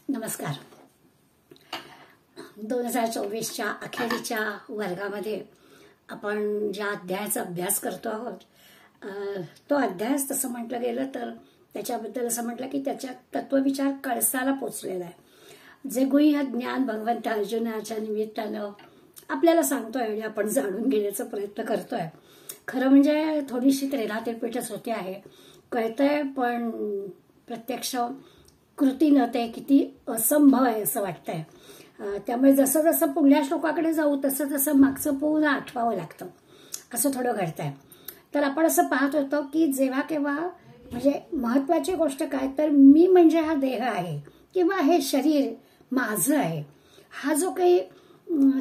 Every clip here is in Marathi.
नमस्कार. 2024च्या अखेरीच्या वर्गामध्ये आपण ज्या अध्यायाचा अभ्यास करतो आहोत तो अध्याय तसं म्हटलं गेलं तर त्याच्याबद्दल असं म्हटलं की त्याच्या तत्वविचार कळसाला पोचलेला आहे. जे गुह्य ज्ञान भगवंत अर्जुनाच्या निमित्तानं आपल्याला सांगतोय आणि आपण जाणून घेण्याचा प्रयत्न करतोय. खरं म्हणजे थोडीशी त्रेधातिरपीठच होती आहे, कळतंय, पण प्रत्यक्ष कृतीनं ते किती असंभव आहे असं वाटतंय. त्यामुळे जसं जसं पुढल्या श्लोकाकडे जाऊ तसं तसं मागचं पुन्हा आठवावं लागतं, असं थोडं घडतंय. तर आपण असं पाहत होतो की जेव्हा केव्हा म्हणजे महत्वाची गोष्ट काय तर मी म्हणजे हा देह आहे किंवा हे शरीर माझं आहे, हा जो काही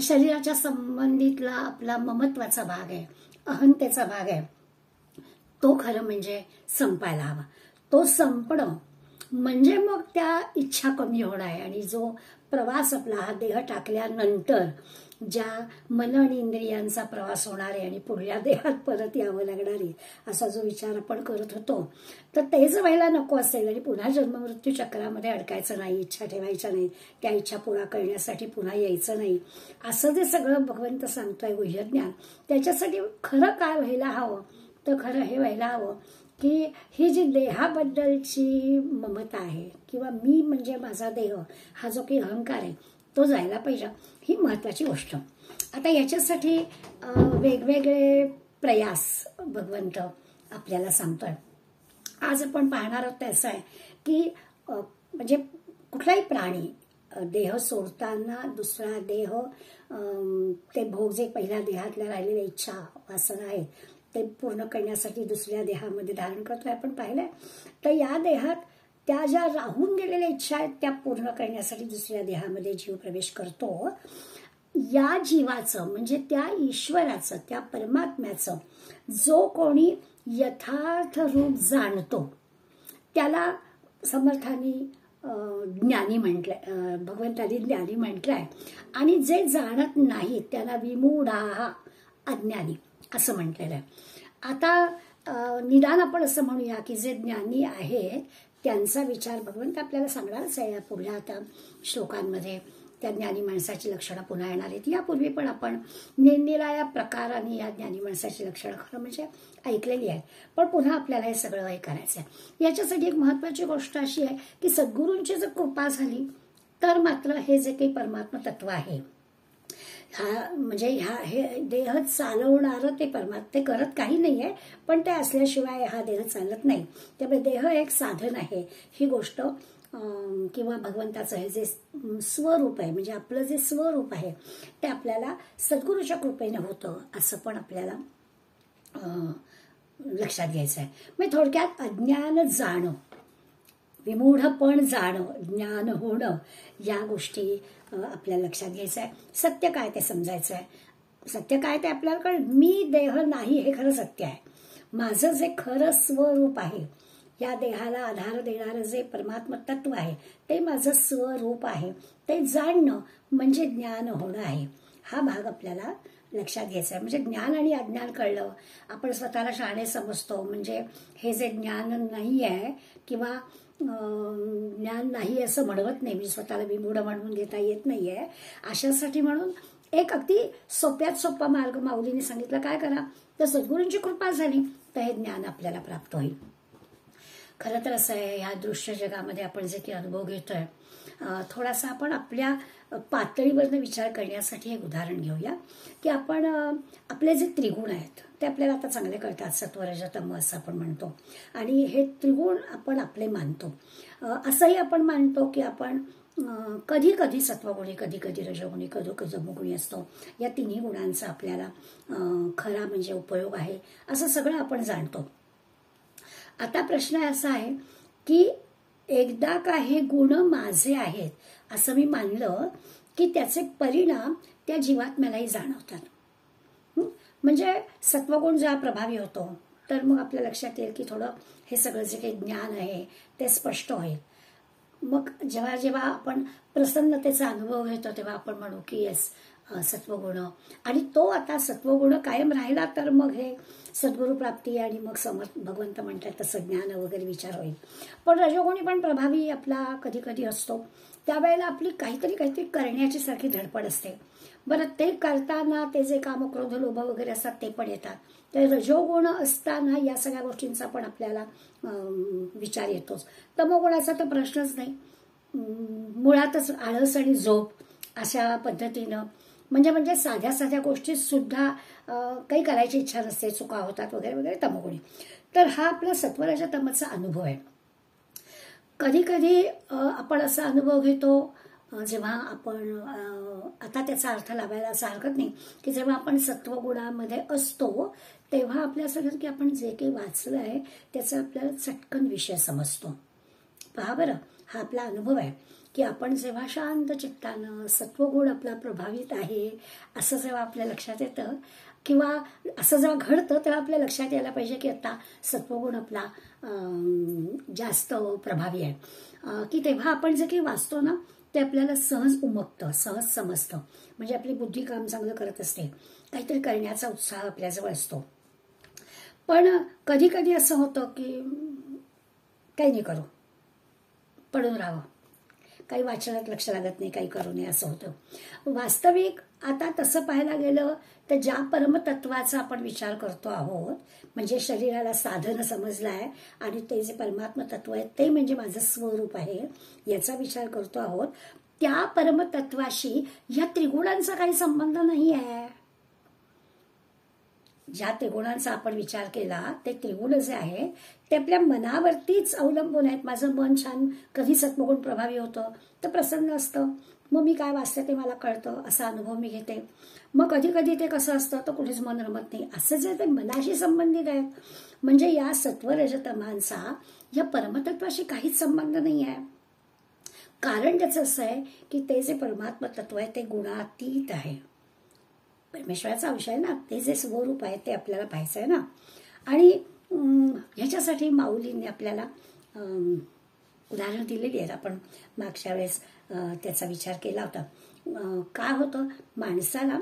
शरीराच्या संबंधितला आपला ममत्वाचा भाग आहे, अहंतेचा भाग आहे, तो खरं म्हणजे संपायला हवा. तो संपणं म्हणजे मग त्या इच्छा कमी होणं आहे. आणि जो प्रवास आपला हा देह टाकल्यानंतर ज्या मन आणि इंद्रियांचा प्रवास होणार आहे आणि पुढल्या देहात परत यावं लागणार आहे असा जो विचार आपण करत होतो, तर तेच व्हायला नको असेल आणि पुन्हा जन्ममृत्यू चक्रामध्ये अडकायचं नाही, इच्छा ठेवायच्या नाही, त्या इच्छा पुरा करण्यासाठी पुन्हा यायचं नाही, असं जे सगळं भगवंत सांगतोय गुह्यज्ञान, त्याच्यासाठी खरं काय व्हायला हवं तर खरं हे व्हायला हवं की ही जी देहाबद्दलची ममता आहे किंवा मी म्हणजे माझा देह हा जो काही अहंकार आहे तो जायला पाहिजे, ही महत्वाची गोष्ट. आता याच्यासाठी वेगवेगळे प्रयास भगवंत आपल्याला सांगतोय. आज आपण पाहणार आहोत असं आहे की म्हणजे कुठलाही प्राणी देह सोडताना दुसरा देह ते भोग जे पहिल्या देहातल्या राहिलेल्या इच्छा वासना आहेत ते पूर्ण करण्यासाठी दुसऱ्या देहामध्ये धारण करतोय आपण पाहिलंय. तर या देहात त्या ज्या राहून गेलेल्या इच्छा आहेत त्या पूर्ण करण्यासाठी दुसऱ्या देहामध्ये जीव प्रवेश करतो. या जीवाचं म्हणजे त्या ईश्वराचं, त्या परमात्म्याचं जो कोणी यथार्थ रूप जाणतो त्याला समर्थांनी ज्ञानी म्हटलंय, भगवंतानी ज्ञानी म्हटलंय. आणि जे जाणत नाही त्याला विमूढाः अज्ञानी असं म्हटलेलं आहे. आता निदान आपण असं म्हणूया की जे ज्ञानी आहेत त्यांचा विचार भगवंत आपल्याला सांगणारच आहे या पुढल्या आता श्लोकांमध्ये. त्या ज्ञानी माणसाची लक्षणं पुन्हा येणार आहेत. यापूर्वी पण आपण निरनिराळ्या प्रकाराने या ज्ञानी माणसाची लक्षणं खरं म्हणजे ऐकलेली आहेत, पण पुन्हा आपल्याला हे सगळं हे करायचं आहे. याच्यासाठी एक महत्वाची गोष्ट अशी आहे की सद्गुरूंची जर कृपा झाली तर मात्र हे जे काही परमात्मा तत्व आहे, हा म्हणजे हे देह चालवणारं ते परमात्मा ते करत काही नाहीये, पण ते असल्याशिवाय हा देह चालत नाही. त्यामुळे देह एक साधन आहे ही गोष्ट किंवा भगवंताचं हे जे स्वरूप आहे म्हणजे आपलं जे स्वरूप आहे ते आपल्याला सद्गुरूच्या कृपेने होतं असं पण आपल्याला लक्षात घ्यायचं आहे. म्हणजे थोडक्यात अज्ञान जाणं, विमूढपण जाणं, ज्ञान होणं, या गोष्टी आपल्याला लक्षात घ्यायचं आहे. सत्य काय ते समजायचं आहे. सत्य काय ते आपल्याला कळेल. मी देह नाही हे खरं सत्य आहे. माझं जे खरं स्वरूप आहे, या देहाला आधार देणारं जे परमात्मा तत्व आहे ते माझं स्वरूप आहे. ते जाणणं म्हणजे ज्ञान होणं आहे. हा भाग आपल्याला लक्षात घ्यायचा आहे. म्हणजे ज्ञान आणि अज्ञान कळलं, आपण स्वतःला शहाणे समजतो म्हणजे हे जे ज्ञान नाही आहे किंवा ज्ञान नाही असं म्हणवत नाही, म्हणजे स्वतःला विमूढ म्हणून घेता येत नाहीये. अशासाठी म्हणून एक अगदी सोप्यात सोपा मार्ग माऊलीने सांगितलं. काय करा तर सद्गुरूंची कृपा झाली तर हे ज्ञान आपल्याला प्राप्त होईल. खरं तर असं आहे, ह्या दृश्य जगामध्ये आपण जे काही अनुभव घेतोय थोडासा आपण आपल्या पातळीवरनं विचार करण्यासाठी एक उदाहरण घेऊया की आपण आपले जे त्रिगुण आहेत ते आपल्याला आता चांगले कळतात, सत्व रज तम असं आपण म्हणतो. आणि हे त्रिगुण आपण आपले मानतो. असंही आपण मानतो की आपण कधी कधी सत्वगुणी, कधी कधी रजगुणी, कधी कधी तमोगुणी असतो. या तिन्ही गुणांचा आपल्याला खरा म्हणजे उपयोग आहे असं सगळं आपण जाणतो. आता प्रश्न असा आहे की एकदा का हे गुण माझे आहेत असं मी मानलं की त्याचे परिणाम त्या जीवात्म्यालाही जाणवतात. म्हणजे सत्वगुण जेव्हा प्रभावी होतो तर मग आपल्या लक्षात येईल की थोडं हे सगळं जे काही ज्ञान आहे ते स्पष्ट होईल. मग जेव्हा जेव्हा आपण प्रसन्नतेचा अनुभव घेतो तेव्हा आपण म्हणू की येस सत्वगुण, आणि तो आता सत्वगुण कायम राहिला तर मग हे सद्गुरु प्राप्ती आणि मग समर्थ भगवंत म्हणतात तसं ज्ञान वगैरे विचार होईल. पण रजोगुणी पण प्रभावी आपला कधी कधी असतो. त्यावेळेला आपली काहीतरी करण्याची सारखी धडपड असते. बरं, ते करताना ते जे काम क्रोध लोभ वगैरे असतात ते पण येतात. तर रजोगुण असताना या सगळ्या गोष्टींचा पण आपल्याला विचार येतोच. तमोगुणाचा तर प्रश्नच नाही. मुळातच आळस आणि झोप अशा पद्धतीनं म्हणजे साध्या साध्या गोष्टीत सुद्धा काही करायची इच्छा नसते, चुका होतात वगैरे वगैरे तमोगुणी. तर हा आपला सत्वरज तमचा अनुभव आहे. कधी कधी आपण असा अनुभव घेतो जेव्हा आपण आता त्याचा अर्थ लावायला असं हरकत नाही की जेव्हा आपण सत्वगुणामध्ये असतो तेव्हा आपल्या असं की आपण जे काही वाचलं आहे त्याचा आपल्याला चटकन विषय समजतो. पहा बरं, हा आपला अनुभव आहे की आपण जेव्हा शांत चित्तानं सत्वगुण आपला प्रभावित आहे असं जेव्हा आपल्या लक्षात येतं किंवा असं जेव्हा घडतं तेव्हा आपल्या लक्षात यायला पाहिजे की आता सत्वगुण आपला जास्त प्रभावी आहे, की तेव्हा आपण जे काही वाचतो ना ते आपल्याला सहज उमगतं, सहज समजतं. म्हणजे आपली बुद्धी काम चांगलं करत असते, काहीतरी करण्याचा उत्साह आपल्याजवळ असतो. पण कधी कधी असं होतं की काही नाही करू, पडून राहावं, काही वाचनात लक्ष लागत नाही, काही करू नये असं होतं. वास्तविक आता तसं पाहायला गेलं तर ज्या परमतत्वाचा आपण विचार करतो आहोत म्हणजे शरीराला साधन समजलं आहे आणि ते जे परमात्म तत्व आहे ते म्हणजे माझं स्वरूप आहे याचा विचार करतो आहोत, त्या परमतत्वाशी या त्रिगुणांचा काही संबंध नाही आहे. ज्या त्रिगुणांचा आपण विचार केला ते त्रिगुण जे आहे ते आपल्या मनावरतीच अवलंबून आहेत. माझं मन छान कधी सत्वगुण प्रभावी होतं तर प्रसन्न असतं, मग मी काय वाचते ते मला कळतं, असा अनुभव मी घेते. मग कधी कधी ते कसं असतं तर कुठेच मन रमत नाही, असं जे ते मनाशी संबंधित आहेत. म्हणजे या सत्वरजतमांचा या परमतत्वाशी काहीच संबंध नाही आहे. कारण त्याचं असं आहे की ते जे परमात्म तत्व आहे ते गुणातीत आहे, परमेश्वराचा अंश आहे ना, ते जे स्वरूप आहे ते आपल्याला पाहायचं आहे ना. आणि ह्याच्यासाठी माऊलींनी आपल्याला उदाहरण दिलेली आहेत. आपण मागच्या वेळेस त्याचा विचार केला होता. काय होतं, माणसाला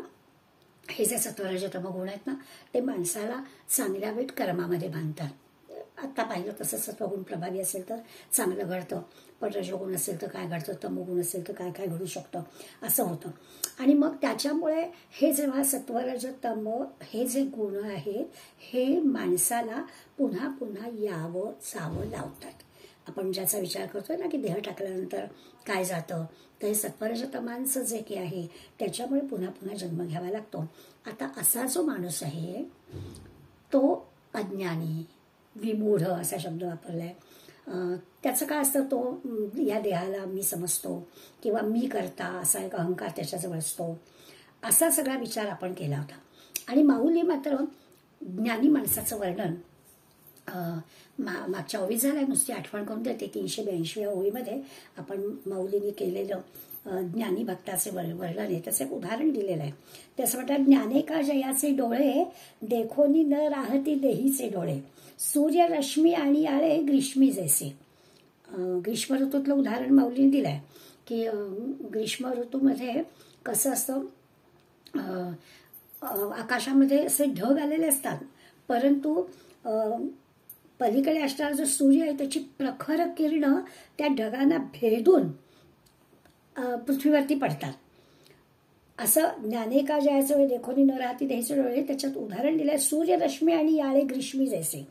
हे जे सत्वरजतम गुण आहेत ना ते माणसाला चांगल्या वाईट कर्मामध्ये बांधतात. आता पाहिलं तसं सत्वगुण प्रभावी असेल तर चांगलं घडतं, पण रजोगुण असेल तर काय घडतं, तमोगुण असेल तर काय काय घडू शकतं असं होतं. आणि मग त्याच्यामुळे हे जेव्हा सत्वरजतम हे जे गुण आहेत हे माणसाला पुन्हा पुन्हा यावं जावं लावतात. आपण ज्याचा विचार करतोय ना की देह टाकल्यानंतर काय जातं, तर हे सत्वरजतमांचं जे काही आहे त्याच्यामुळे पुन्हा पुन्हा जन्म घ्यावा लागतो. आता असा जो माणूस आहे तो अज्ञानी, विमूढ असा शब्द वापरलाय. त्याचं काय असतं, तो या देहाला मी समजतो किंवा मी करता असा एक अहंकार त्याच्याजवळ असतो, असा सगळा विचार आपण केला होता. आणि माऊली मात्र ज्ञानी माणसाचं वर्णन मागच्या ओळीत झालंय, नुसती आठवण करून देते. 382व्या ओळीमध्ये आपण माऊलीने केलेलं ज्ञानी भक्ताचे वर्णन आहे, त्याचं एक उदाहरण दिलेलं आहे. त्याचं म्हणतात, ज्ञाने का जयाचे डोळे देखोनी न राहती देहीचे डोळे, सूर्य रश्मी आणि आळे ग्रीष्मी जैसे. ग्रीष्म ऋतूतलं उदाहरण माऊलीने दिलं आहे की ग्रीष्म ऋतूमध्ये कसं असतं, आकाशामध्ये असे ढग आलेले असतात परंतु पलीकडे असणारा जो सूर्य आहे त्याची प्रखर किरणं त्या ढगांना भेदून पृथ्वीवरती पडतात. असं ज्ञाने का जयाचे देखोनी न राहती देहीचे डोळे त्याच्यात उदाहरण दिलंय. सूर्यरश्मी आणि याळे ग्रीष्मी जैसे.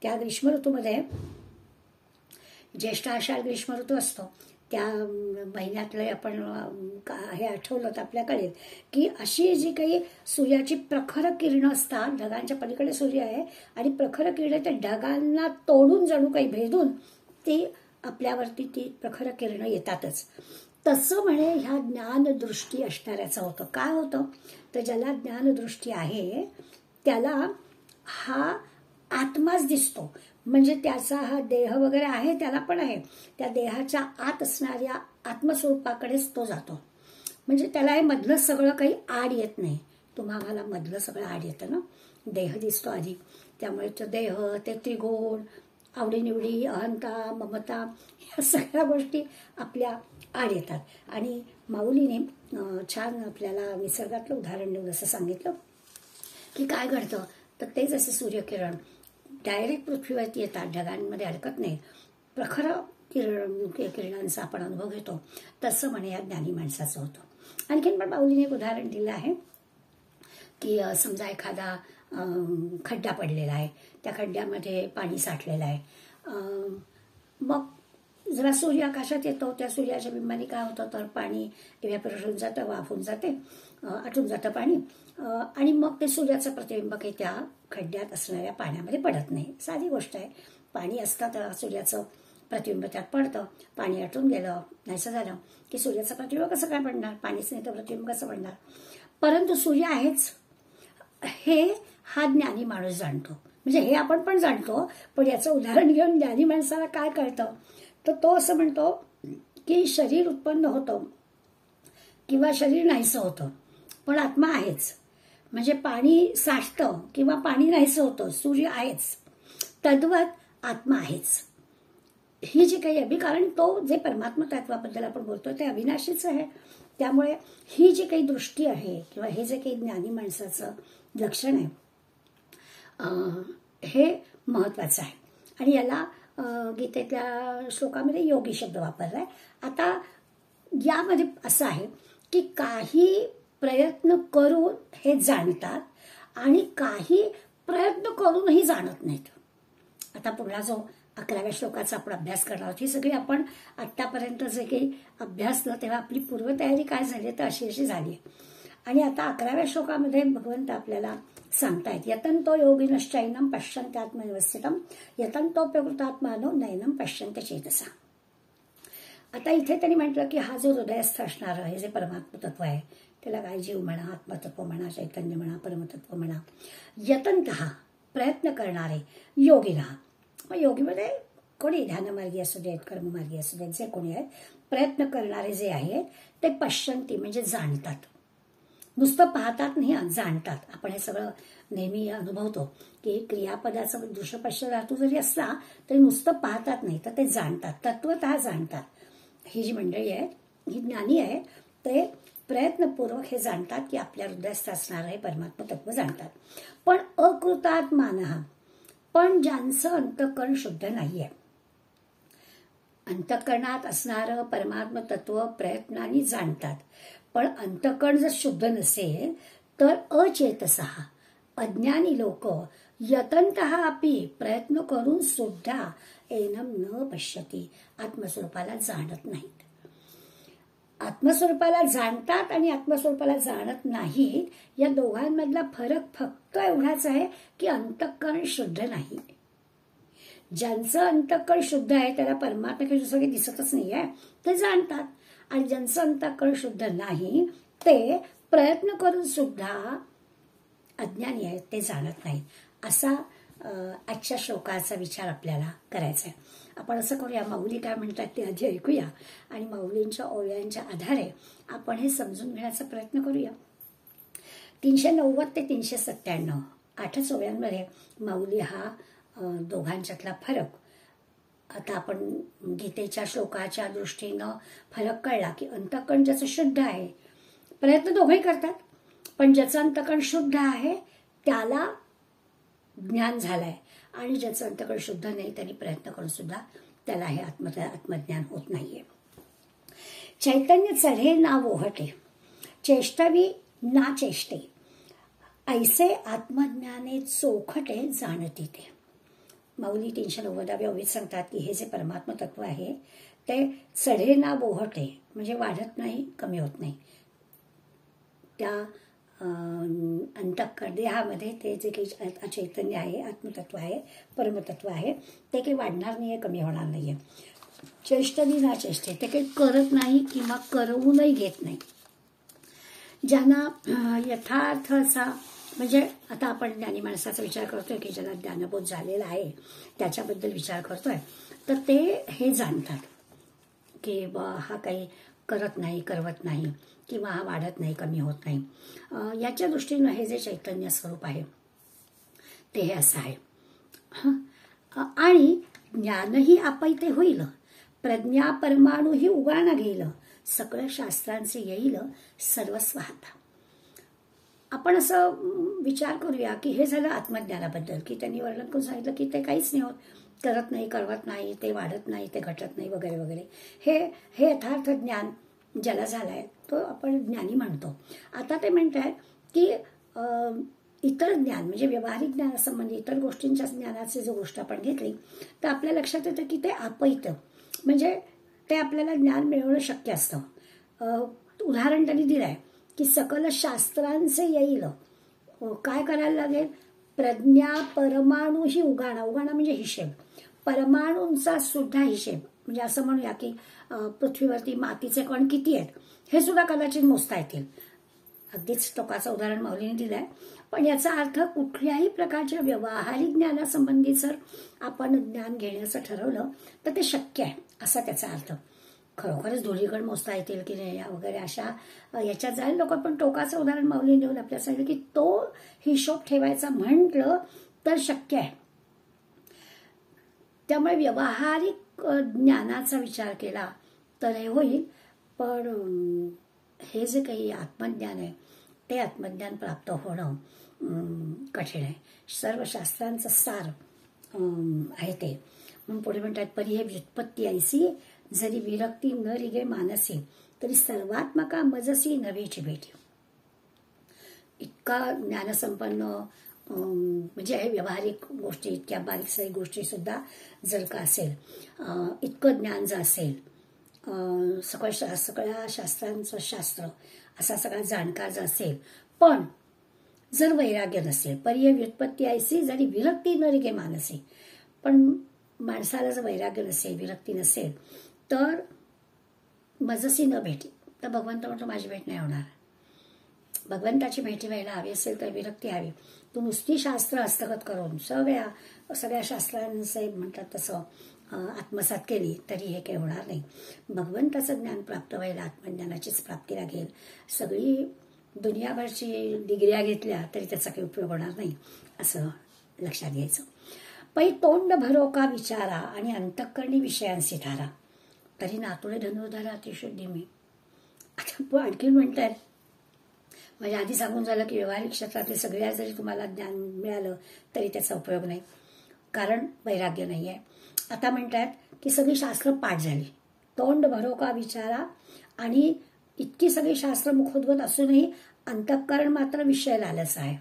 त्या ग्रीष्म ऋतूमध्ये ज्येष्ठ आषाढ ग्रीष्म ऋतू असतो त्या महिन्यातले आपण हे आठवलं तर आपल्याकडे की अशी जी काही सूर्याची प्रखर किरणं असतात, ढगांच्या पलीकडे सूर्य आहे आणि प्रखर किरणं त्या ढगांना तोडून जणू काही भेदून ती आपल्यावरती ती प्रखर किरणं येतातच. तसं म्हणे ह्या ज्ञानदृष्टी असणाऱ्याचं होतं. काय होतं तर ज्याला ज्ञानदृष्टी आहे त्याला हा आत्माच दिसतो. म्हणजे त्याचा हा देह वगैरे आहे त्याला पण आहे, त्या देहाच्या आत असणाऱ्या आत्मस्वरूपाकडेच तो जातो. म्हणजे त्याला हे मधलं सगळं काही आड येत नाही. तुम्हाला मधलं सगळं आड येतं ना, देह दिसतो आधी, त्यामुळे तो देह, ते त्रिगुण आवडीनिवडी, अहंता, ममता या सगळ्या गोष्टी आपल्या आड येतात. आणि माऊलीने छान आपल्याला निसर्गातलं उदाहरण देऊन असं सांगितलं की काय घडतं तर तेच असे सूर्यकिरण डायरेक्ट पृथ्वीवरती येतात, ढगांमध्ये अडकत नाही, प्रखर किरणांचा आपण अनुभव घेतो. तसं म्हणे या ज्ञानी माणसाचं होतं. आणखीन पण माऊलीने एक उदाहरण दिलं आहे की समजा एखादा खड्डा पडलेला आहे, त्या खड्ड्यामध्ये पाणी साठलेलं आहे. मग जेव्हा सूर्य आकाशात येतो त्या सूर्याच्या बिंबाने काय होतं तर पाणी इव्हॅपोरेट होऊन जातं, वाफून जाते, आटून जातं पाणी. आणि मग ते सूर्याचं प्रतिबिंब काही त्या खड्ड्यात असणाऱ्या पाण्यामध्ये पडत नाही. साधी गोष्ट आहे. पाणी असतं तर सूर्याचं प्रतिबिंब त्यात पडतं, पाणी आटून गेलं नाहीसं झालं की सूर्याचं प्रतिबिंब कसं काय पडणार, पाणीच नाही तर प्रतिबिंब कसं पडणार. परंतु सूर्य आहेच हे हा ज्ञानी माणूस जाणतो. म्हणजे हे आपण पण जाणतो, पण याचं उदाहरण घेऊन ज्ञानी माणसाला काय कळतं तर तो असं म्हणतो की शरीर उत्पन्न होतं किंवा शरीर नाहीसं होतं पण आत्मा आहेच. म्हणजे पाणी साठतं किंवा पाणी नाहीसं होतं, सूर्य आहेच, तद्वत आत्मा आहेच. ही जी काही कारण तो जे परमात्मा तत्वाबद्दल आपण बोलतोय ते अविनाशीच आहे. त्यामुळे ही जी काही दृष्टी आहे किंवा हे जे काही ज्ञानी माणसाचं लक्षण आहे हे महत्वाचं आहे. आणि याला गीतेतल्या श्लोकामध्ये योगी शब्द वापरलाय. आता यामध्ये असं आहे की काही प्रयत्न करून हे जाणतात आणि काही प्रयत्न करूनही जाणत नाहीत. आता पुढला जो 11व्या श्लोकाचा आपण अभ्यास करणार आहोत, ही सगळी आपण आतापर्यंत जे काही अभ्यासलं तेव्हा आपली पूर्वतयारी काय झाली तर अशी झाली. आणि आता 11व्या श्लोकामध्ये भगवंत आपल्याला सांगतायत यतंतो योगिनश्चैनम पश्यन्त्यात्मनिवस्थितम यतंतोप्यकृतात्मानो नयनम पश्यन्त चेतसा. आता इथे त्यांनी म्हटलं की हा जो हृदयस्थ असणारं हे जे परमात्म तत्व आहे त्याला काय जीव म्हणा, आत्मतत्व म्हणा, चैतन्य म्हणा, परमतत्व म्हणा, यतंतः प्रयत्न करणारे योगिना. मग योगीमध्ये कोणी ध्यानमार्गी असू देत, कर्ममार्गी असू देत, जे कोणी आहेत प्रयत्न करणारे जे आहेत ते पश्यंती म्हणजे जाणतात. नुसतं पाहतात नाही, जाणतात. आपण हे सगळं नेहमी अनुभवतो की क्रियापदाचा दृश्यपश्य धातू जरी असला तरी नुसतं पाहतात नाही तर ते जाणतात, तत्वतः जाणतात. ही जी मंडळी आहे ही ज्ञानी आहे, ते प्रयत्नपूर्वक हे जाणतात की आपल्या हृदयस्थ असणारं हे परमात्म तत्व जाणतात. पण अकृतात्मानः, पण ज्यांचं अंतःकरण शुद्ध नाहीये, अंतःकरणात असणारं परमात्म तत्व प्रयत्नाने जाणतात, पण अंतःकरण जर शुद्ध नसेल तर अचेतसः अज्ञानी लोक यतंतः अपि प्रयत्न करून सुद्धा एनम न पश्यती आत्मस्वरूपाला जाणत नाहीत. आत्मस्वरूपाला जाणतात आणि आत्मस्वरूपाला जाणत नाहीत, या दोघांमधला फरक फक्त एवढाच आहे की अंतःकरण शुद्ध नाही. ज्यांचं अंतःकरण शुद्ध आहे त्याला परमात्म्याकडे सगळे दिसतच नाही आहे, ते जाणतात. आणि ज्यांचं अंतःकरण शुद्ध नाही ते प्रयत्न करून सुद्धा अज्ञानी आहेत, ते जाणत नाहीत. असा आजच्या श्लोकाचा विचार आपल्याला करायचा आहे. आपण असं करूया, माऊली काय म्हणतात ते आधी ऐकूया आणि माऊलींच्या ओव्यांच्या आधारे आपण हे समजून घेण्याचा प्रयत्न करूया. 390 ते 397 8च ओव्यांमध्ये माऊली हा दोघांच्यातला फरक, आता आपण गीतेच्या श्लोकाच्या दृष्टीनं फरक कळला की अंतःकरण ज्याचं शुद्ध आहे, प्रयत्न दोघंही करतात, पण ज्याचं अंतःकरण शुद्ध आहे त्याला ज्ञान झालंय आणि ज्याचं अंतःकरण शुद्ध नाही त्यांनी प्रयत्न करून सुद्धा त्याला हे आत्मज्ञान होत नाहीये. चैतन्य चढे ना ओहटे, चेष्टवी ना चेष्टे, ऐसे आत्मज्ञाने चोखटे जाणती ते. माऊली 390व्या ओवीत सांगतात की हे जे परमात्म तत्व आहे ते चढे ना बोहटे म्हणजे वाढत नाही, कमी होत नाही. त्या अंतःकरण देहामध्ये ते जे काही चैतन्य आहे, आत्मतत्व आहे, परमतत्व आहे, ते काही वाढणार नाहीये, कमी होणार नाहीये. चेष्टवी ना चेष्टे, ते काही करत नाही किंवा करवूनही घेत नाही. ज्यांना यथार्थ असा, म्हणजे आता आपण ज्ञानी माणसाचा विचार करतोय की ज्याला ज्ञानबोध झालेला आहे त्याच्याबद्दल विचार करतोय, तर ते हे जाणतात की हा काही करत नाही, करवत नाही किंवा हा वाढत नाही, कमी होत नाही. याच्या दृष्टीनं हे जे चैतन्य स्वरूप आहे ते हे असं आहे. आणि ज्ञानही आपैते होईल, प्रज्ञा परमाणूही उगाणा घेईल, सकळ शास्त्रांचे येईल सर्वस्व हाता. आपण असं विचार करूया की हे झालं आत्मज्ञानाबद्दल, की त्यांनी वर्णन करून सांगितलं की ते काहीच नाही होत, करत नाही, करवत नाही, ते वाढत नाही, ते घटत नाही, वगैरे वगैरे. हे यथार्थ ज्ञान ज्याला झालंय तो आपण ज्ञानी म्हणतो. आता ते म्हणतात की इतर ज्ञान म्हणजे व्यावहारिक ज्ञानासंबंधी इतर गोष्टींच्या ज्ञानाची जो गोष्ट आपण घेतली तर आपल्या लक्षात येतं की ते अपैत, म्हणजे ते आपल्याला ज्ञान मिळवणं शक्य असतं. उदाहरण त्यांनी दिलंय की सकल शास्त्रांचे येईल, काय करायला लागेल, प्रज्ञा परमाणूही उगाणा, उगाणा म्हणजे हिशेब, परमाणूंचा सुद्धा हिशेब, म्हणजे असं म्हणूया की पृथ्वीवरती मातीचे कण किती आहेत हे सुद्धा कदाचित मोजता येतील. अगदीच टोकाचं उदाहरण माऊलीने दिलंय, पण याचा अर्थ कुठल्याही प्रकारच्या व्यावहारिक ज्ञानासंबंधी जर आपण ज्ञान घेण्याचं ठरवलं तर ते शक्य आहे असा त्याचा अर्थ. खरोखरच धुळीकण मोजता येतील की नाही वगैरे अशा याच्यात जाईल लोक, पण टोकाचं उदाहरण माऊलीने देऊन आपल्याला सांगितलं की तो हिशोब ठेवायचा म्हटलं तर शक्य आहे. त्यामुळे व्यावहारिक ज्ञानाचा विचार केला तर हे होईल, पण हे जे काही आत्मज्ञान आहे ते आत्मज्ञान प्राप्त होणं कठीण आहे. सर्व शास्त्रांचं सार आहे ते. म्हणून पुढे म्हणतात, परी हे व्युत्पत्ती ऐसी जरी विरक्ती न रिगे मानसी, तरी सर्वात्मका मजसी नव्हेची भेटी. इतका ज्ञानसंपन्न म्हणजे हे व्यावहारिक गोष्टी, इतक्या बारीक सारीक गोष्टी सुद्धा जर का असेल, इतकं ज्ञान जर असेल, सगळ्या शास्त्रांचं शास्त्र असा सगळा जाणकार जर असेल, पण जर वैराग्य नसेल, पर्य व्युत्पत्ती ऐसी जरी विरक्ती न रिगे मानसी, पण माणसाला जर वैराग्य नसेल, विरक्ती नसेल, तर मजसी न भेटी, तर भगवंत म्हणतो माझी भेट नाही होणार. भगवंताची भेटी व्हायला हवी असेल तर विरक्ती हवी. तू नुसती शास्त्र हस्तगत करून सगळ्या शास्त्रांचे म्हणतात तसं आत्मसात केली तरी हे काही होणार नाही. भगवंताचं ज्ञान प्राप्त व्हायला आत्मज्ञानाचीच प्राप्ती लागेल. सगळी दुनियाभरची डिग्र्या घेतल्या तरी त्याचा काही उपयोग होणार नाही असं लक्षात घ्यायचं. पै तोंड भरो का विचारा आणि अंतःकरणी विषयांशी धारा, तरी नातुळे धनुर्धरा अतिशुद्धी मी. आता आणखीन म्हणतात, म्हणजे आधी सांगून झालं की व्यावहारिक क्षेत्रातले सगळ्या जरी तुम्हाला ज्ञान मिळालं तरी त्याचा उपयोग नाही, कारण वैराग्य नाही आहे. आता म्हणतात की सगळी शास्त्र पाठ झाली, तोंड भरो का विचारा, आणि इतकी सगळी शास्त्र मुखोद्गत असूनही अंतःकरण मात्र विषय लालच आहे.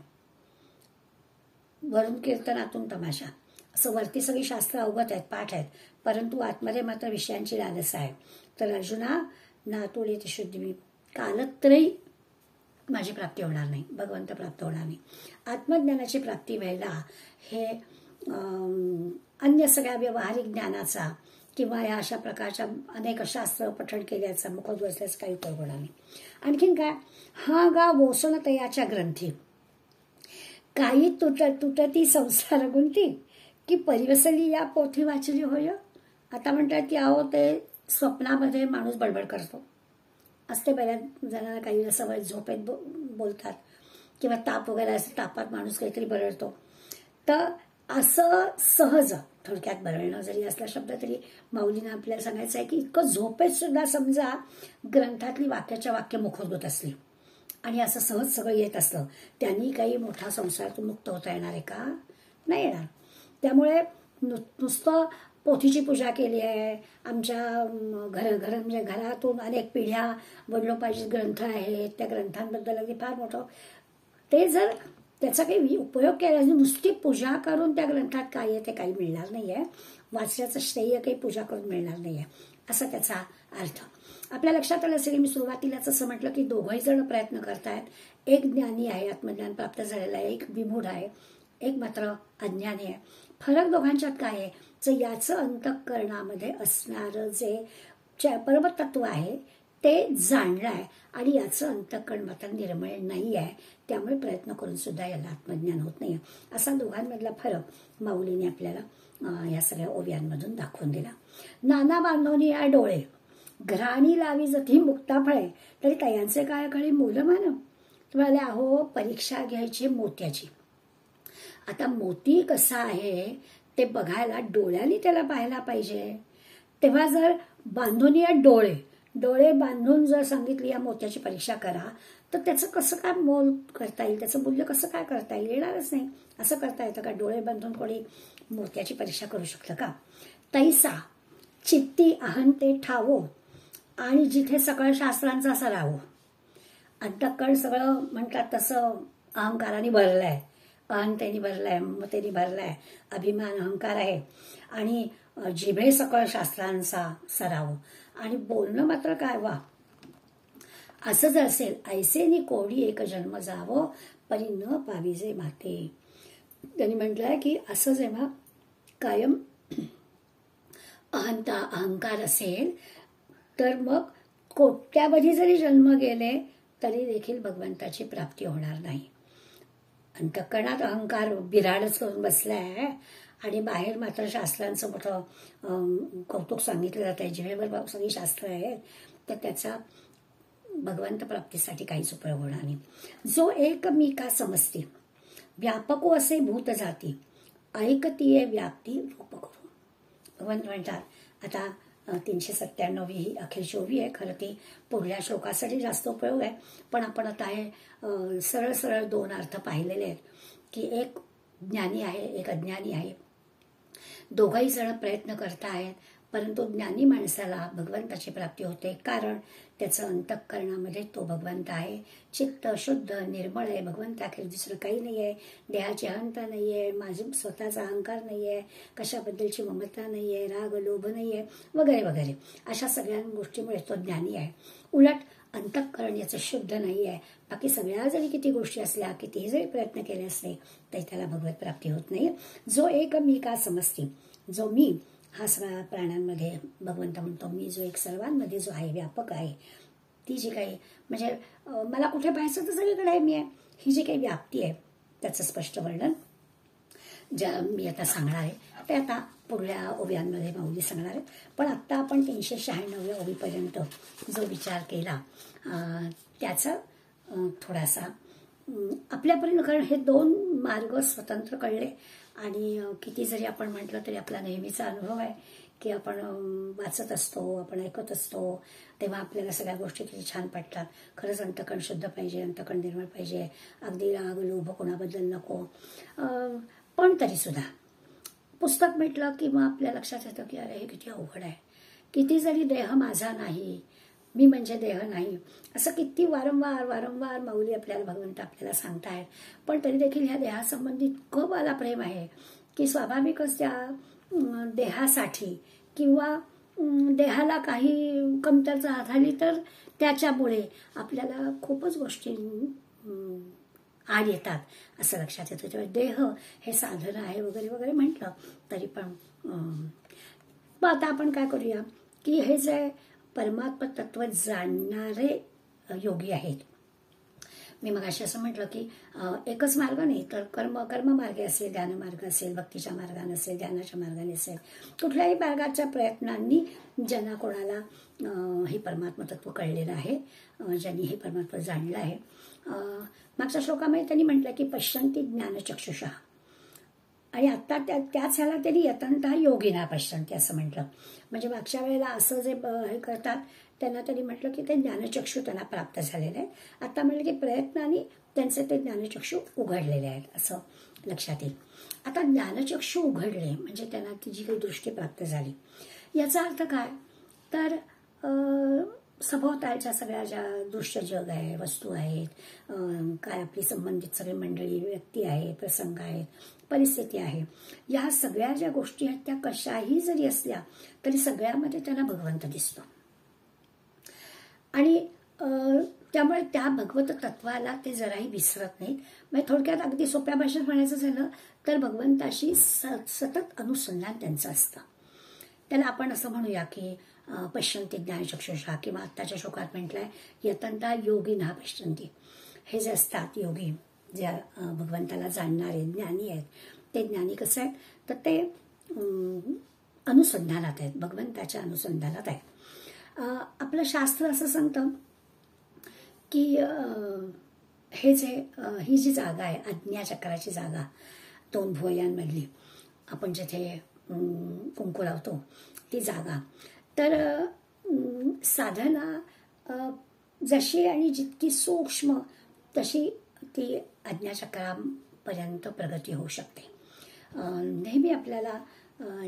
वरून कीर्तनातून तमाशा, असं वरती सगळी शास्त्र अवगत आहेत, पाठ आहेत, परंतु आतमध्ये मात्र विषयांची लालच आहे. तर अर्जुना नातुळे ती शुद्धी मी, कालत्रयी माझी प्राप्ती होणार नाही, भगवंत प्राप्त होणार नाही. आत्मज्ञानाची प्राप्ती व्हायला हे अन्य सगळ्या व्यावहारिक ज्ञानाचा किंवा या अशा प्रकारच्या अनेक शास्त्र पठण केल्याचा मुखोद्गताचा काही उपयोग होणार नाही. आणखीन काय, हा गा वोसण तयाच्या ग्रंथी, काही तुटती संसार गुंती, की परिवसली या पोथी वाचली होय. आता म्हणतात की अहो ते स्वप्नामध्ये माणूस बडबड करतो असते, बऱ्याच जणांना काही सवय झोपेत बोलतात किंवा ताप वगैरे असं, तापात माणूस काहीतरी बरळतो. तर असं सहज थोडक्यात बरळणं जरी असला शब्द तरी माऊलीनं आपल्याला सांगायचं आहे की इतकं झोपेत सुद्धा समजा ग्रंथातली वाक्याच्या वाक्य मुखोद्गत असली आणि असं सहज सगळं येत असलं, त्यांनी काही मोठा संसारातून मुक्त होता येणार आहे का? नाही येणार. त्यामुळे नुसतं पोथीची पूजा केली आहे, आमच्या घर म्हणजे घरातून अनेक पिढ्या वडिलोपार्जित ग्रंथ आहेत, त्या ग्रंथांबद्दल अगदी फार मोठं, ते जर त्याचा काही उपयोग केला, नुसती पूजा करून त्या ग्रंथात काय आहे ते काही मिळणार नाही आहे, वाचण्याचं श्रेय काही पूजा करून मिळणार नाही आहे असा त्याचा अर्थ. आपल्या लक्षात आलं असेल, मी सुरुवातीलाच असं म्हटलं की दोघंही जण प्रयत्न करतायत. एक ज्ञानी आहे, आत्मज्ञान प्राप्त झालेला आहे, एक विमूढ आहे, एक मात्र अज्ञानी आहे. फरक दोघांच्यात काय आहे, तर याचं अंतःकरणामध्ये असणारं जे परमतत्व आहे ते जाणलं आहे आणि याचं अंतःकरण मात्र निर्मळ नाही आहे. त्यामुळे प्रयत्न करून सुद्धा याला आत्मज्ञान होत नाही. असा दोघांमधला फरक माऊलीने आपल्याला या सगळ्या ओव्यांमधून दाखवून दिला. नाना बांधवनी या डोळे, घराणी लावी जती मुक्ता फळे, तरी तयांचे काय कळी मूलमान. तुम्हाला अहो परीक्षा घ्यायची मोत्याची. आता मोती कसा आहे ते बघायला डोळ्यांनी त्याला पाहायला पाहिजे. तेव्हा जर बांधून या डोळे बांधून जर सांगितली या मोत्याची परीक्षा करा, तर त्याचं कसं काय मोल करता येईल, त्याचं मूल्य कसं काय करता येईल, येणारच नाही. असं करता येतं का? डोळे बांधून कोणी मोत्याची परीक्षा करू शकतं का? तैसा चित्ती अहंते ठावो आणि जिथे सगळं शास्त्रांचा सराव, अंतःकरण सगळं म्हणतात तसं अहंकाराने भरलंय, अहंतेने भरलाय, ममतेने भरलाय, अभिमान अहंकार आहे आणि जिभे सकळ शास्त्रांचा सराव आणि बोलणं मात्र काय वा. असं जर असेल, ऐसेनी कोडी एक जन्म जावो परी न पाविजे माते. त्यांनी म्हटलंय की असं जेव्हा कायम अहंकार असेल तर मग कोट्यावधी जरी जन्म गेले तरी देखील भगवंताची प्राप्ती होणार नाही. अंतःकरणात अहंकार बिराडच करून बसलाय आणि बाहेर मात्र शास्त्रांचं मोठं कौतुक सांगितलं जात आहे, जिभेवर सगळी शास्त्र आहेत, तर त्याचा भगवंत प्राप्तीसाठी काहीच उपयोग होणार नाही. जो एक मी का समजते व्यापको असे भूत जाती ऐकतीये व्याप्ती रूप करू. भगवंत म्हणतात आता 397 ही अखेरची ओवी आहे. खरं ती पुढल्या श्लोकासाठी जास्त उपयोग आहे, पण आपण आता हे सरळ सरळ 2 अर्थ पाहिलेले आहेत की एक ज्ञानी आहे, एक अज्ञानी आहे. दोघंही जण प्रयत्न करतायत, परंतु ज्ञानी माणसाला भगवंताची प्राप्ती होते कारण त्याचं अंतःकरणामध्ये तो भगवंत आहे. चित्त शुद्ध निर्मळ आहे, भगवंताखेर दुसरं काही नाही आहे. देहाची अहंता नाही आहे, माझे स्वतःचा अहंकार नाही आहे, कशाबद्दलची ममता नाही आहे, राग लोभ नाही आहे, वगैरे वगैरे. अशा सगळ्या गोष्टीमुळे तो ज्ञानी आहे. उलट अंतःकरण याचं शुद्ध नाही आहे. बाकी सगळ्या जरी किती गोष्टी असल्या, कितीही जरी प्रयत्न केले असले तरी त्याला भगवत प्राप्ती होत नाही. जो एक मी का समजते, जो मी हा सगळ्या प्राण्यांमध्ये भगवंत म्हणतो, मी जो एक सर्वांमध्ये जो आहे, व्यापक आहे, ती जी काही म्हणजे मला कुठे पाहायचं तर सगळीकडे आहे मी आहे, ही जी काही व्याप्ती आहे त्याचं स्पष्ट वर्णन ज्या मी आता सांगणार आहे ते आता पुढल्या ओव्यांमध्ये माऊली सांगणार आहेत. पण आत्ता आपण 396व्या ओवीपर्यंत जो विचार केला त्याचा थोडासा आपल्यापर्यंत, कारण हे 2 मार्ग स्वतंत्र कळले आणि किती जरी आपण म्हटलं तरी आपला नेहमीचा अनुभव आहे की आपण वाचत असतो, आपण ऐकत असतो, तेव्हा आपल्याला सगळ्या गोष्टी किती छान पडतात. खरंच अंतःकरण शुद्ध पाहिजे, अंतःकरण निर्मळ पाहिजे, अगदी राग लोभ कोणाबद्दल नको. पण तरी सुद्धा पुस्तक म्हटलं की मग आपल्या लक्षात येतं की अरे हे किती अवघड आहे. किती जरी देह माझा नाही, मी म्हणजे देह नाही, असं किती वारंवार माऊली आपल्याला भगवंत आपल्याला सांगतायत. पण तरी देखील ह्या देहासंबंधी इतकं मला प्रेम आहे की स्वाभाविकच त्या देहासाठी किंवा देहाला काही कमतरता झाली तर त्याच्यामुळे आपल्याला खूपच गोष्टी आड येतात असं लक्षात येतं. तेव्हा देह हे साधन आहे वगैरे वगैरे म्हटलं तरी पण मग आता आपण काय करूया की हे जे परमात्मा तत्व जाणणारे योगी आहेत, मी मगाशी असं म्हटलं की एकच मार्ग नाही तर कर्म मार्ग असेल, ध्यान मार्ग असेल, भक्तीच्या मार्गाने असेल, ध्यानाच्या मार्गाने असेल, कुठल्याही मार्गाच्या प्रयत्नांनी ज्यांना कोणाला हे परमात्मा तत्व कळलेलं आहे, ज्यांनी हे परमात्मा जाणलं आहे. मागच्या श्लोकामध्ये त्यांनी म्हटलं की पश्यन्ति ज्ञानचक्षुषा आणि आता त्याच ह्याला त्यांनी यतंतः योगिना पश्यन्ति असं म्हटलं. म्हणजे मागच्या वेळेला असं जे हे करतात त्यांना त्यांनी म्हटलं की ते ज्ञानचक्षु त्यांना प्राप्त झालेले आहेत. आता म्हटलं की प्रयत्नाने त्यांचे ते ज्ञानचक्षु उघडलेले आहेत असं लक्षात येईल. आता ज्ञानचक्षु उघडले म्हणजे त्यांना ती जी काही दृष्टी प्राप्त झाली, याचा अर्थ काय तर सभोवतालच्या सगळ्या ज्या दृश्य जग आहे, वस्तू आहेत, काय आपली संबंधित सगळी मंडळी, व्यक्ती आहे, प्रसंग आहेत, परिस्थिती आहे, या सगळ्या ज्या गोष्टी आहेत त्या कशाही जरी असल्या तरी सगळ्यामध्ये त्यांना भगवंत दिसतो. आणि त्यामुळे त्या भगवत तत्वाला ते जराही विसरत नाहीत. म्हणजे थोडक्यात अगदी सोप्या भाषेत म्हणायचं झालं तर भगवंताशी सतत अनुसंधान त्यांचं असतं. त्याला आपण असं म्हणूया की पश्यन्ति ज्ञानचक्षुषा किंवा आत्ताच्या श्लोकात म्हटलंय यतंतः योगिनः पश्यन्ति. हे जे असतात योगी, ज्या भगवंताला जाणणारे ज्ञानी आहेत, ते ज्ञानी कसं आहेत तर ते अनुसंधानात आहेत, भगवंताच्या अनुसंधानात आहेत. आपलं शास्त्र असं सांगतं की हे जे ही जी जागा आहे, आज्ञाचक्राची जागा 2 भुवयांमधली, आपण जिथे कुंकू लावतो ती जागा. तर साधना जशी आणि जितकी सूक्ष्म तशी ती आज्ञाचक्रापर्यंत प्रगती होऊ शकते. नेहमी आपल्याला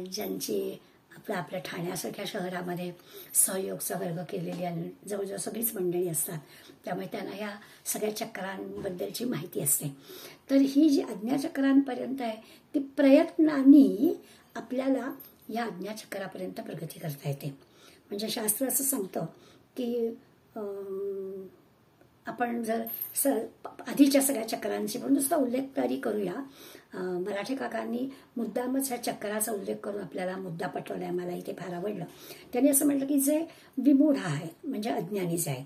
ज्यांची आपल्या ठाण्यासारख्या शहरामध्ये सहयोगचा वर्ग केलेली आणि जवळजवळ सगळीच मंडळी असतात, त्यामुळे त्यांना या सगळ्या चक्रांबद्दलची माहिती असते. तर ही जी आज्ञाचक्रांपर्यंत आहे ती प्रयत्नांनी आपल्याला या आज्ञाचक्रापर्यंत प्रगती करता येते. म्हणजे शास्त्र असं सांगतं की आपण जर आधीच्या सगळ्या चक्रांची पण नुसता उल्लेख तरी करूया. मराठे काकांनी मुद्दामच ह्या चक्राचा उल्लेख करून आपल्याला मुद्दा पटवलाय, मला इथे फार आवडलं. त्यांनी असं म्हटलं की जे विमूढ आहे म्हणजे अज्ञानी जे आहे,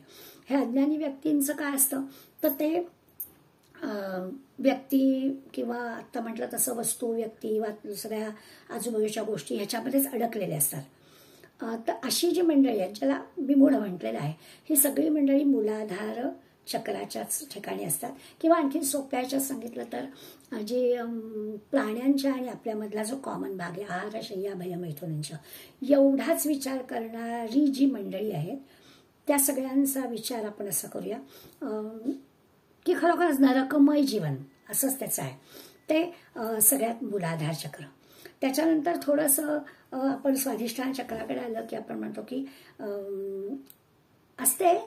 हे अज्ञानी व्यक्तींचं काय असतं तर ते व्यक्ती किंवा आता म्हटलं तसं वस्तू, व्यक्ती वा सगळ्या आजूबाजूच्या गोष्टी ह्याच्यामध्येच अडकलेले असतात. तर अशी जी मंडळी आहेत ज्याला विमूढ म्हटलेलं आहे, ही सगळी मंडळी मूलाधार चक्राच्याच ठिकाणी असतात. किंवा आणखी सोप्याच्यात सांगितलं तर जे प्राण्यांच्या आणि आपल्यामधला जो कॉमन भाग आहे आहार, शय्या, भय, मैथुनांच्या एवढाच विचार करणारी जी मंडळी आहेत त्या सगळ्यांचा विचार आपण असा करूया की खरोखरच नरकमय जीवन असंच त्याचं आहे ते सगळ्यात मूलाधार चक्र. त्याच्यानंतर थोडंसं आपण स्वाधिष्ठान चक्राकडे आलं की आपण म्हणतो की असते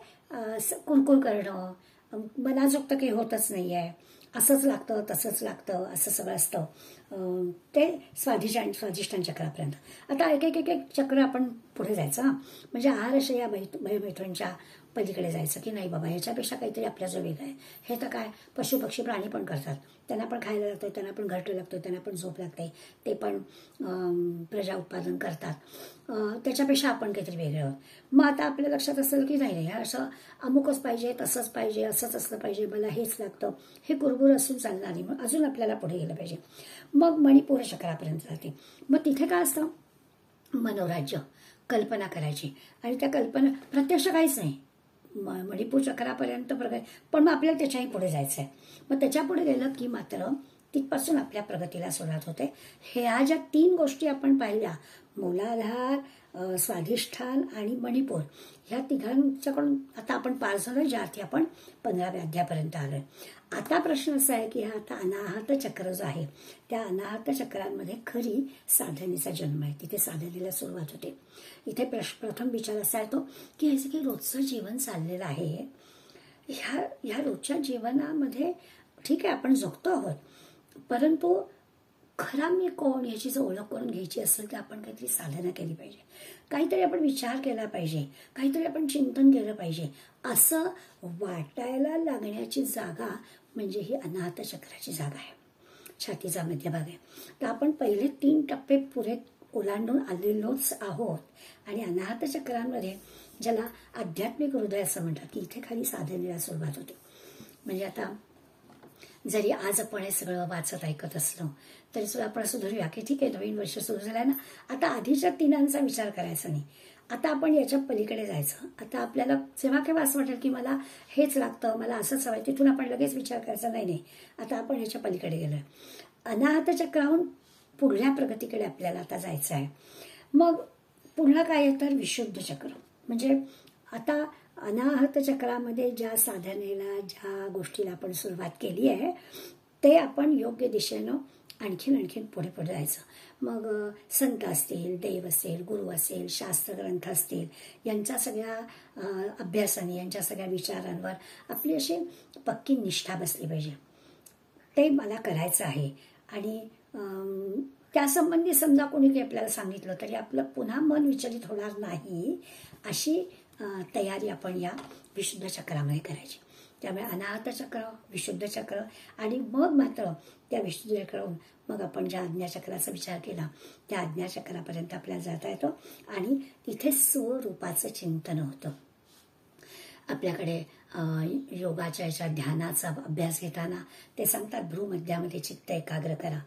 कुरकुर करणं, मनाजोगतं काही होतच नाही आहे, असंच लागतं तसंच लागतं असं सगळं असतं. ते स्वाधिष्ठान चक्रापर्यंत. आता एक एक एक एक चक्र आपण पुढे जायचं. म्हणजे आहार, या भयमैथुनच्या पलीकडे जायचं की नाही बाबा ह्याच्यापेक्षा काहीतरी आपल्या जो वेगळं आहे. हे तर काय पशु पक्षी प्राणी पण करतात, त्यांना पण खायला लागतं, त्यांना पण घरटं लागतं, त्यांना पण झोप लागते, ते पण प्रजा उत्पादन करतात. त्याच्यापेक्षा आपण काहीतरी वेगळं आहोत. मग आता आपल्या लक्षात असेल की नाही नाही असं अमुकच पाहिजे, तसंच पाहिजे, असंच असलं पाहिजे, मला हेच लागतं, हे कुरबुर असून चालणार नाही. मग अजून आपल्याला पुढे गेलं पाहिजे. मग मणिपूर चक्रापर्यंत जाते. मग तिथे काय असतं मनोराज्य, कल्पना करायची. आणि त्या कल्पना प्रत्यक्ष काहीच नाही, मणिपूर चक्रापर्यंत प्रगती. पण मग आपल्याला त्याच्याही पुढे जायचं आहे. मग त्याच्या पुढे गेलं की मात्र तिथपासून आपल्या प्रगतीला सुरुवात होते. ह्या ज्या 3 गोष्टी आपण पाहिल्या, मूलाधार, स्वाधिष्ठान आणि मणिपूर, ह्या तिघांच्याकडून आता आपण पार झालोय, ज्या अर्थी आपण 15व्या अध्यायापर्यंत आलोय. आता प्रश्न असा आहे की हा आता अनाहत चक्र जो आहे त्या अनाहत चक्रांमध्ये खरी साधनेचा जन्म आहे, तिथे साधनेला सुरुवात होते. इथे प्रथम विचार असा येतो की हे जे काही रोजचं जीवन चाललेलं आहे ह्या रोजच्या जीवनामध्ये ठीक आहे आपण जगतो आहोत, परंतु खरा मी कोण याची जर ओळख करून घ्यायची असेल तर आपण काहीतरी साधना केली पाहिजे, काहीतरी आपण विचार केला पाहिजे, काहीतरी आपण चिंतन केलं पाहिजे. असं वाटायला लागण्याची जागा म्हणजे ही अनाहत चक्राची जागा आहे, छातीचा मध्यभाग आहे. तर आपण पहिले 3 टप्पे पुरे ओलांडून आलेलोच आहोत. आणि अनाहत चक्रांमध्ये ज्याला आध्यात्मिक हृदय असं म्हणतात की इथे खाली साधनेला सुरुवात होते. म्हणजे आता जरी आज आपण हे सगळं वाचत ऐकत असलो तरी सुद्धा आपण असं धरूया की ठीक आहे नवीन वर्ष सुरू झालंय ना, आता आधीच्या 3 विचार करायचा नाही, आता आपण याच्या पलीकडे जायचं. आता आपल्याला जेव्हा केव्हा असं वाटेल की मला हेच लागतं, मला असंच हवंय, तिथून आपण लगेच विचार करायचा नाही, आता आपण ह्याच्या पलीकडे गेलोय. अनाहत चक्राहून पुढल्या प्रगतीकडे आपल्याला आता जायचं आहे. मग पुन्हा काय येतं विशुद्ध चक्र. म्हणजे आता अनाहत चक्रामध्ये ज्या साधनेला ज्या गोष्टीला आपण सुरुवात केली आहे ते आपण योग्य दिशेनं आणखीन पुढे जायचं. मग संत असतील, देव असेल, गुरु असेल, शास्त्रग्रंथ असतील, यांच्या सगळ्या अभ्यासाने यांच्या सगळ्या विचारांवर आपली अशी पक्की निष्ठा बसली पाहिजे. ते मला करायचं आहे. आणि त्यासंबंधी समजा कोणी काही आपल्याला सांगितलं तरी आपलं पुन्हा मन विचलित होणार नाही अशी तयारी आपण या विशुद्ध चक्रामध्ये करायची. त्यामुळे अनाहत चक्र, विशुद्ध चक्र आणि मग मात्र त्या विशुद्ध चक्रावरून मग आपण ज्या आज्ञाचक्राचा विचार केला त्या आज्ञाचक्रापर्यंत आपल्याला जाता येतो. आणि इथे स्वरूपाचं चिंतन होतं. आपल्याकडे योगाच्या याच्या ध्यानाचा अभ्यास घेताना ते सांगतात भ्रूमध्यामध्ये चित्त एकाग्र करा.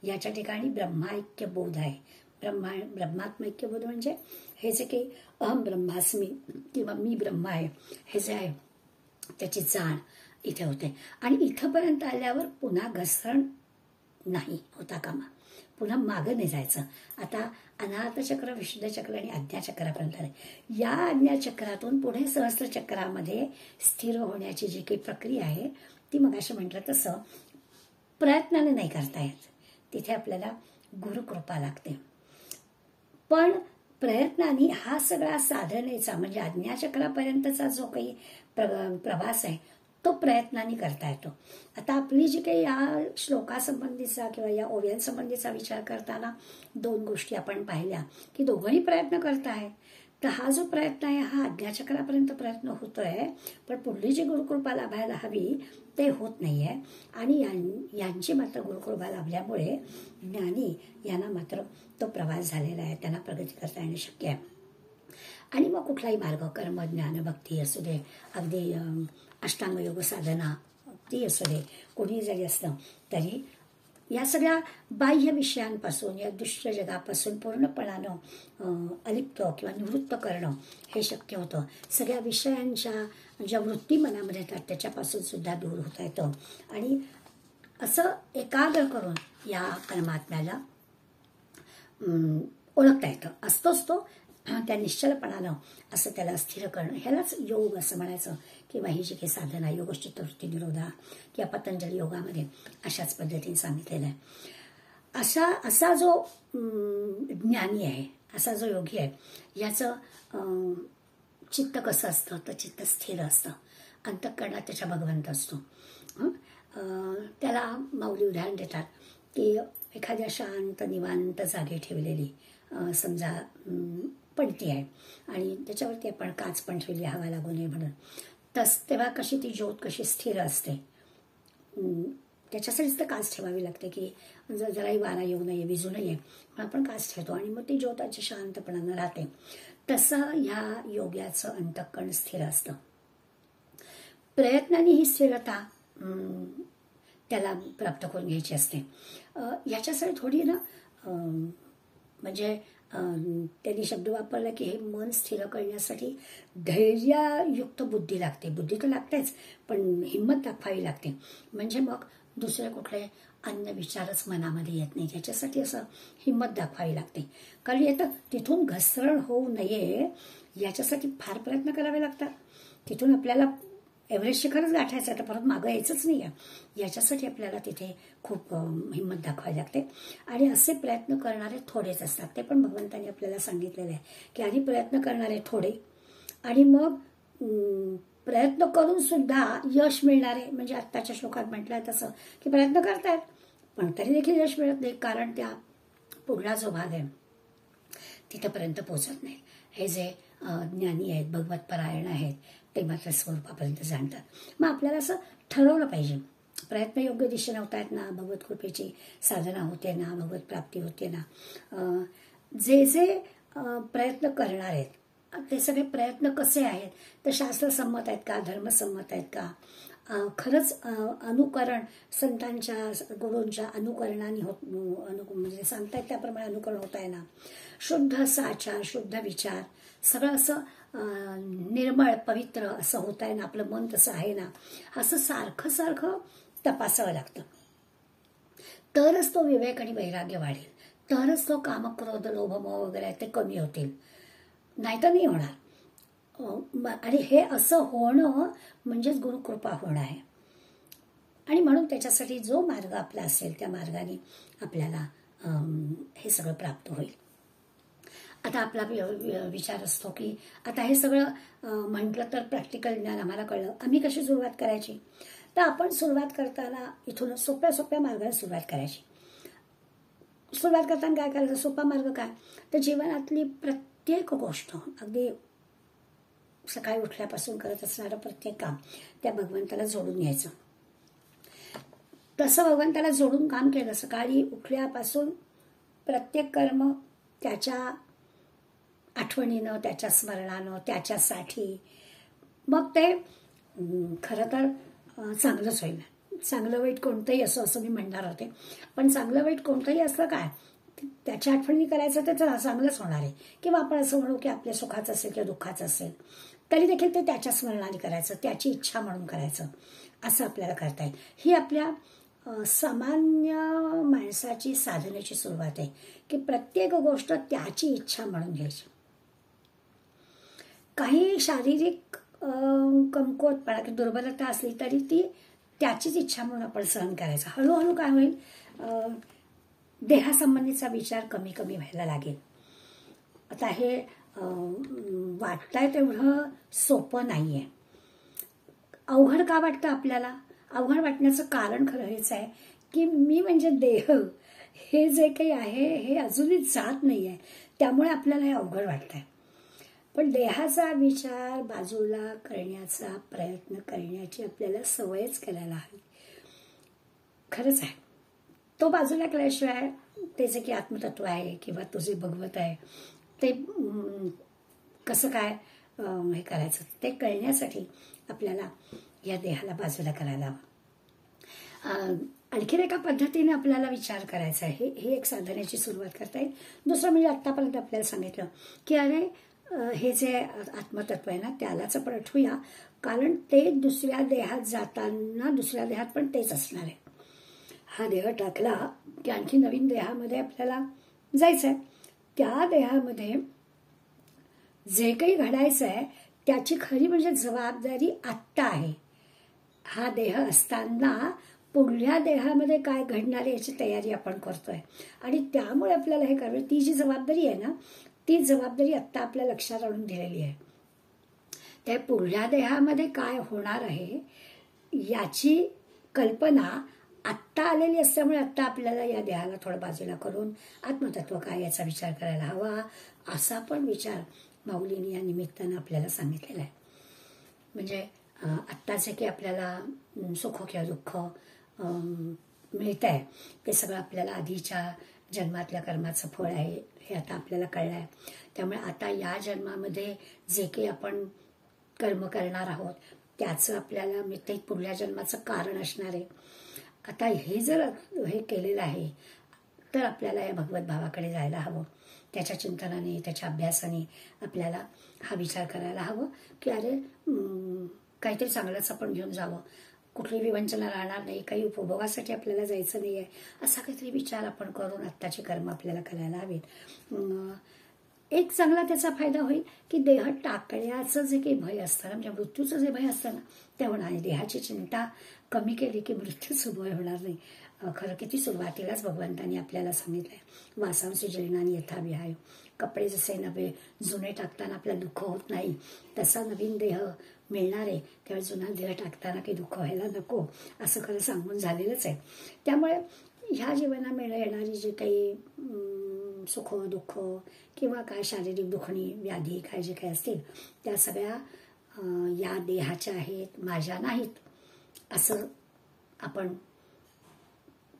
याच्या ठिकाणी ब्रह्माऐक्य बोध आहे. ब्रह्मात्मैक्य बोध म्हणजे हे जे काही अहम ब्रह्मास्मी किंवा मी ब्रह्म आहे हे जे आहे त्याची जाण इथे होते. आणि इथंपर्यंत आल्यावर पुन्हा घसरण नाही होता कामा. पुन्हा मागं नाही जायचं. आता अनाहत चक्र, विशुद्ध चक्र आणि आज्ञाचक्रापर्यंत आहे. या आज्ञाचक्रातून पुढे सहस्त्रचक्रामध्ये स्थिर होण्याची जी काही प्रक्रिया आहे ती मगाशी म्हटलं तसं प्रयत्नाने नाही करता येत. तिथे आपल्याला गुरुकृपा लागते. पण प्रयत्नाने हा सगळा साधनेचा म्हणजे आज्ञाचक्रापर्यंतचा जो काही प्रवास आहे तो प्रयत्नाने करता येतो. आता आपली जी काही या श्लोकासंबंधीचा किंवा या ओव्यांसंबंधीचा विचार करताना दोन गोष्टी आपण पाहिल्या की दोघंही प्रयत्न करत आहेत. तर हा जो प्रयत्न आहे हा आज्ञाचक्रापर्यंत प्रयत्न होतोय, पण पुढली जी गुरुकृपा लाभायला हवी ते होत नाहीये. आणि यांची मात्र गुरुकृपा लाभल्यामुळे ज्ञानी यांना मात्र तो प्रवास झालेला आहे, त्यांना प्रगती करता येणं शक्य आहे. आणि मग कुठलाही मार्ग, कर्म, ज्ञान, भक्ती असू दे, अगदी अष्टांग योग साधना ती असू दे, कोणी जरी असलं तरी या सगळ्या बाह्य विषयांपासून, या दृश्य जगापासून पूर्णपणानं अलिप्त किंवा निवृत्त करणं हे शक्य होतं. सगळ्या विषयांच्या ज्या वृत्ती मनामध्ये येतात त्याच्यापासून सुद्धा दूर होता येतं. आणि असं एकाग्र करून या परमात्म्याला ओळखता येतं. असतोच तो त्या निश्चलपणानं असं त्याला स्थिर करणं, ह्यालाच योग असं म्हणायचं. किंवा ही जी काही साधना योग चित्तवृत्ती निरोधा किंवा पतंजली योगामध्ये अशाच पद्धतीने सांगितलेलं आहे. असा जो ज्ञानी आहे, असा जो योगी आहे, याचं चित्त कसं असतं तर चित्त स्थिर असतं. अंतःकरणात त्याच्या भगवंत असतो. त्याला माऊली उदाहरण देतात की एखाद्या शांत निवांत जागे ठेवलेली समजा पणती आहे आणि त्याच्यावरती आपण काच पण ठेवली हवा लागू नये म्हणून. तेव्हा कशी ती ज्योत कशी स्थिर असते, त्याच्यासाठीच तर काच ठेवावी लागते की जराही वारा येऊ नये, विजू नये म्हणून आपण काच ठेवतो आणि मग ती ज्योताची शांतपणानं राहते. तसं ह्या योग्याचं अंतःकरण स्थिर असतं. प्रयत्नाने ही स्थिरता त्याला प्राप्त करून घ्यायची असते. याच्यासाठी थोडी ना म्हणजे त्यांनी शब्द वापरला की हे मन स्थिर करण्यासाठी धैर्ययुक्त बुद्धी लागते. बुद्धी तर लागतेच, पण हिंमत दाखवावी लागते. म्हणजे मग दुसरे कुठले अन्य विचारच मनामध्ये येत नाही. त्याच्यासाठी असं हिंमत दाखवावी लागते. कारण येतं तिथून घसरण होऊ नये याच्यासाठी फार प्रयत्न करावे लागतात. तिथून आपल्याला एव्हरेस्ट शिखरच गाठायचं तर परत मागं यायचंच नाही आहे. याच्यासाठी आपल्याला तिथे खूप हिंमत दाखवावी लागते. आणि असे प्रयत्न करणारे थोडेच असतात. ते पण भगवंतांनी आपल्याला सांगितलेलं आहे की आधी प्रयत्न करणारे थोडे आणि मग प्रयत्न करून सुद्धा यश मिळणारे. म्हणजे आत्ताच्या श्लोकात म्हटलंय तसं की प्रयत्न करतायत पण तरी देखील यश मिळत नाही, कारण त्या पुढला जो भाग आहे तिथपर्यंत पोहोचत नाही. हे जे ज्ञानी आहेत, भगवत परायण आहेत, ते मात्र स्वरूपापर्यंत जाणतात. मग आपल्याला असं ठरवलं पाहिजे, प्रयत्न योग्य दिशेने होत आहेत ना, भगवत कृपेची साधना होते ना, भगवत प्राप्ती होते ना. जे जे प्रयत्न करणार आहेत ते सगळे प्रयत्न कसे आहेत तर शास्त्रसंमत आहेत का, धर्मसंमत आहेत का, खरंच अनुकरण संतांच्या गुरूंच्या अनुकरणाने होत म्हणजे सांगतायत त्याप्रमाणे अनुकरण होत आहे ना, शुद्ध साचा, शुद्ध विचार, सगळं असं निर्मळ पवित्र असं होत आहे ना, आपलं मन तसं आहे ना, असं सारखं सारखं तपासावं लागतं. तरच तो विवेक आणि वैराग्य वाढेल, तरच तो कामक्रोध लोभमोह वगैरे ते कमी होतील, नाहीतर नाही होणार. आणि हे असं होणं म्हणजेच गुरुकृपा होणं आहे. आणि म्हणून त्याच्यासाठी जो मार्ग आपला असेल त्या मार्गाने आपल्याला हे सगळं प्राप्त होईल. आता आपला विचार असतो की आता हे सगळं म्हटलं तर प्रॅक्टिकल ज्ञान आम्हाला कळलं, आम्ही कशी सुरुवात करायची. तर आपण सुरुवात करताना इथून सोप्या सोप्या मार्गाने सुरुवात करायची. सुरुवात करताना काय करायचं, सोपा मार्ग काय तर जीवनातली प्रत्येक गोष्ट, अगदी सकाळी उठल्यापासून करत असणारं प्रत्येक काम त्या भगवंताला जोडून घ्यायचं. तसं भगवंताला जोडून काम केलं, सकाळी उठल्यापासून प्रत्येक कर्म त्याच्या आठवणीनं, त्याच्या स्मरणानं, त्याच्यासाठी, मग ते खरं तर चांगलंच होईल. चांगलं वाईट कोणतंही असो असं मी म्हणणार होते, पण चांगलं वाईट कोणतंही असलं काय त्याच्या आठवणी करायचं तर चांगलंच होणार आहे. किंवा आपण असं म्हणू की आपल्या सुखाचं असेल किंवा दुःखाचं असेल तरी देखील ते त्याच्या स्मरणाने करायचं, त्याची इच्छा म्हणून करायचं, असं आपल्याला करता येईल. ही आपल्या सामान्य माणसाची साधनेची सुरुवात आहे की प्रत्येक गोष्ट त्याची इच्छा म्हणून घ्यायची. काही शारीरिक कमकुवतपणा की दुर्बलता असली तरी ती त्याचीच इच्छा म्हणून आपण सहन करायचा. हळूहळू काय होईल, देहासंबंधीचा विचार कमी कमी व्हायला लागेल. आता हे वाटतंय तेवढं सोपं नाहीये. अवघड का वाटतं आपल्याला? अवघड वाटण्याचं कारण खरं हेच आहे की मी म्हणजे देह हे जे काही आहे हे अजूनही जात नाही आहे, त्यामुळे आपल्याला हे अवघड वाटतंय. पण देहाचा विचार बाजूला करण्याचा प्रयत्न करण्याची आपल्याला सवयच करायला हवी. खरंच आहे, तो बाजूला केल्याशिवाय ते जे की आत्मतत्व आहे किंवा तो जे भगवत आहे ते कसं काय हे करायचं ते कळण्यासाठी आपल्याला या देहाला बाजूला करायला हवं. आणखीन एका पद्धतीने आपल्याला विचार करायचा आहे. ही एक साधनेची सुरुवात करता येईल. दुसरं म्हणजे आत्तापर्यंत आपल्याला सांगितलं की अरे हे जे आत्मतत्व आहे ना त्यालाच आपण आठवूया, कारण ते दुसऱ्या देहात जाताना दुसऱ्या देहात पण तेच असणार आहे. हा देह टाकला की आणखी नवीन देहामध्ये आपल्याला जायचं आहे. त्या देहामध्ये जे काही घडायचं आहे त्याची खरी म्हणजे जबाबदारी आत्ता आहे. हा देह असताना पुढल्या देहामध्ये काय घडणार आहे याची तयारी आपण करतोय आणि त्यामुळे आपल्याला हे करावं. ती जी जबाबदारी आहे ना ती जबाबदारी आत्ता आपल्या लक्षात आणून दिलेली आहे. त्या पुढल्या देहामध्ये काय होणार आहे याची कल्पना आत्ता आलेली असल्यामुळे आत्ता आपल्याला या देहाला थोडं बाजूला करून आत्मतत्व काय याचा विचार करायला हवा, असा पण विचार माऊलींनी या निमित्तानं आपल्याला सांगितलेला आहे. म्हणजे आत्ताचे की आपल्याला सुख किंवा दुःख मिळत आहे ते सगळं आपल्याला आधीच्या जन्मातल्या कर्माचं फळ आहे हे आता आपल्याला कळलं आहे. त्यामुळे आता या जन्मामध्ये जे काही आपण कर्म करणार आहोत त्याचं आपल्याला ते पुढल्या जन्माचं कारण असणार आहे. आता हे जर हे केलेलं आहे तर आपल्याला या भगवत भावाकडे जायला हवं. त्याच्या चिंतनाने त्याच्या अभ्यासाने आपल्याला हा विचार करायला हवं की अरे काहीतरी चांगलंच आपण घेऊन जावं, कुठली विवंचना राहणार नाही, काही उपभोगासाठी आपल्याला जायचं नाही आहे, असा काहीतरी विचार आपण करून आत्ताची कर्म आपल्याला करायला हवेत. एक चांगला त्याचा फायदा होईल की देह टाकण्याचं जे काही भय असतं ना, म्हणजे मृत्यूचं जे भय असतं ना ते होणार नाही. देहाची चिंता कमी केली की मृत्यूचं भय होणार नाही. खरं किती सुरुवातीलाच भगवंतांनी आपल्याला सांगितलंय, वासांशी जीर्णानी यथा विहाय. कपडे जसे नवे जुने टाकताना आपल्याला दुःख होत नाही तसा नवीन देह मिळणार आहे, त्यावेळी जुना देह टाकताना काही दुःख व्हायला नको असं खरं सांगून झालेलंच आहे. त्यामुळे ह्या जीवनात येणारी जी काही सुख दुःख किंवा काय शारीरिक दुखणी व्याधी काय जे काही असतील त्या सगळ्या या देहाच्या आहेत, माझ्या नाहीत असं आपण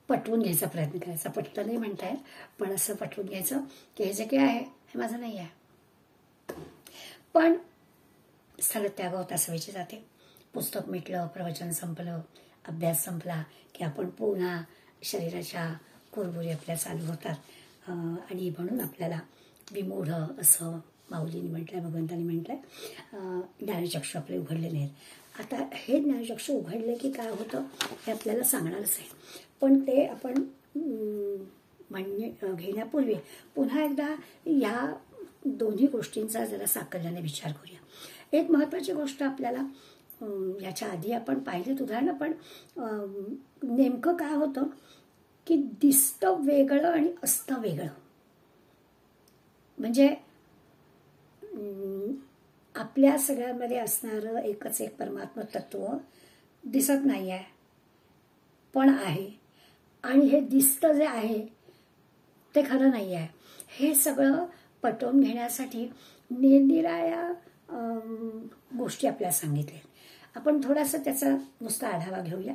पटवून घ्यायचा प्रयत्न करायचा. पटलं नाही म्हणतायत पण असं पटवून घ्यायचं की हे जे काही आहे हे माझं नाही आहे. पण स्थलत्याग होता सवयीची जाते. पुस्तक मिटलं, प्रवचन संपलं, अभ्यास संपला की आपण पुन्हा शरीराच्या कुरबुरी आपल्या चालू होतात आणि म्हणून आपल्याला विमूढ असं माऊलींनी म्हटलंय, भगवंतांनी म्हटलंय, ज्ञानचक्षु आपले उघडले नाहीत. आता हे ज्ञानचक्षु उघडले की काय होतं हे आपल्याला सांगणारच आहे. पण ते आपण घेण्यापूर्वी पुन्हा एकदा या दोन्ही गोष्टींचा जरा साकल्याने विचार करूया. एक महत्वाची गोष्ट आपल्याला याच्या आधी आपण पाहिलेत उदाहरणं, पण नेमकं काय होतं की दिसतं वेगळं आणि असतं वेगळं. म्हणजे आपल्या सगळ्यांमध्ये असणारं एकच एक परमात्मा तत्व दिसत नाही आहे पण आहे, आणि हे दिसतं जे आहे ते खरं नाही आहे. हे सगळं पटवून घेण्यासाठी निरनिराळ्या गोष्टी आपल्याला सांगितल्या. आपण थोडासा त्याचा नुसता आढावा घेऊया.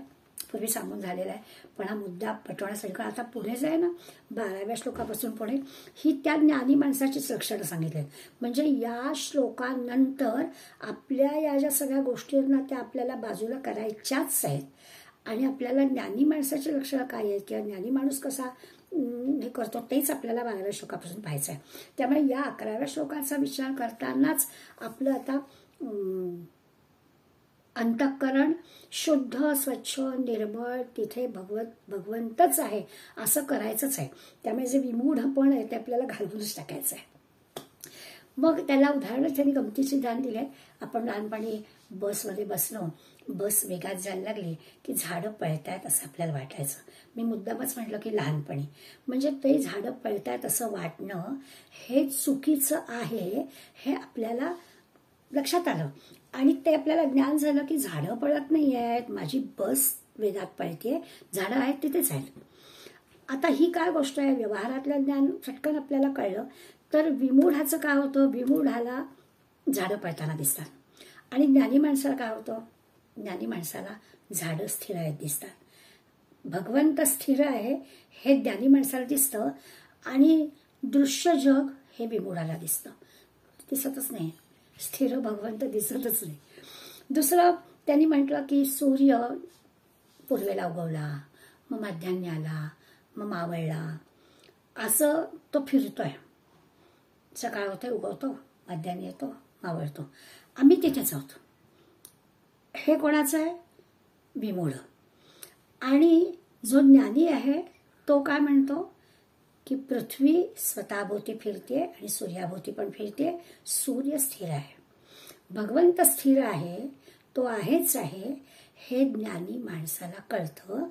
पूर्वी सांगून झालेला आहे पण हा मुद्दा पटवण्यासाठी, कारण आता पुढे जे आहे ना 12व्या श्लोकापासून पुढे ही त्या ज्ञानी माणसाचीच लक्षणं सांगितली. म्हणजे या श्लोकानंतर आपल्या या ज्या सगळ्या गोष्टी आहेत ना त्या आपल्याला बाजूला करायच्याच आहेत आणि आपल्याला ज्ञानी माणसाची लक्षणं काय आहेत किंवा ज्ञानी माणूस कसा हे करतो तेच आपल्याला 12व्या श्लोकापासून पाहायचं आहे. त्यामुळे या 11व्या श्लोकाचा विचार करतानाच आपलं आता अंतःकरण शुद्ध स्वच्छ निर्मळ, तिथे भगवंतच आहे असं करायचंच आहे. त्यामुळे जे विमूढपण आहे ते आपल्याला घालवूनच टाकायचं आहे. मग त्याला उदाहरण त्यांनी गमतीचे दान दिले. आपण लहानपणी बसमध्ये बसलो, बस वेगात जायला लागली की झाडं पळतायत असं आपल्याला वाटायचं. मी मुद्दामच म्हटलं की लहानपणी, म्हणजे ते झाडं पळतायत असं वाटणं हे चुकीचं आहे हे आपल्याला लक्षात आलं. आणि ते आपल्याला ज्ञान झालं की झाडं पळत नाही आहेत, माझी बस वेगात पळते, झाडं आहेत तिथेच आहेत. आता ही काय गोष्ट आहे, व्यवहारातलं ज्ञान चटकन आपल्याला कळलं. तर विमूढाचं काय होतं, विमूढाला झाडं पळताना दिसतात. आणि ज्ञानी माणसाला काय होतं, ज्ञानी माणसाला झाडं स्थिर आहेत दिसतात. भगवंत स्थिर आहे हे ज्ञानी माणसाला दिसतं आणि दृश्य जग हे विमूढाला दिसतं. दिसतच नाही, स्थिर भगवंत दिसतच नाही. दुसरं त्यांनी म्हटलं की सूर्य पूर्वेला उगवला, मग मध्यान्ही आला, मग मावळला, असं तो फिरतोय. सकाळ होते, उगवतो, मध्यान्ही येतो, मावळतो. आम्ही तिथेच आहोत. हे कोणाचं आहे, विमूढ. आणि जो ज्ञानी आहे तो काय म्हणतो की पृथ्वी स्वतःभोवती फिरते आणि सूर्याभोवती पण फिरते, सूर्य स्थिर आहे, भगवंत स्थिर आहे, तो आहेच आहे हे ज्ञानी माणसाला कळतं.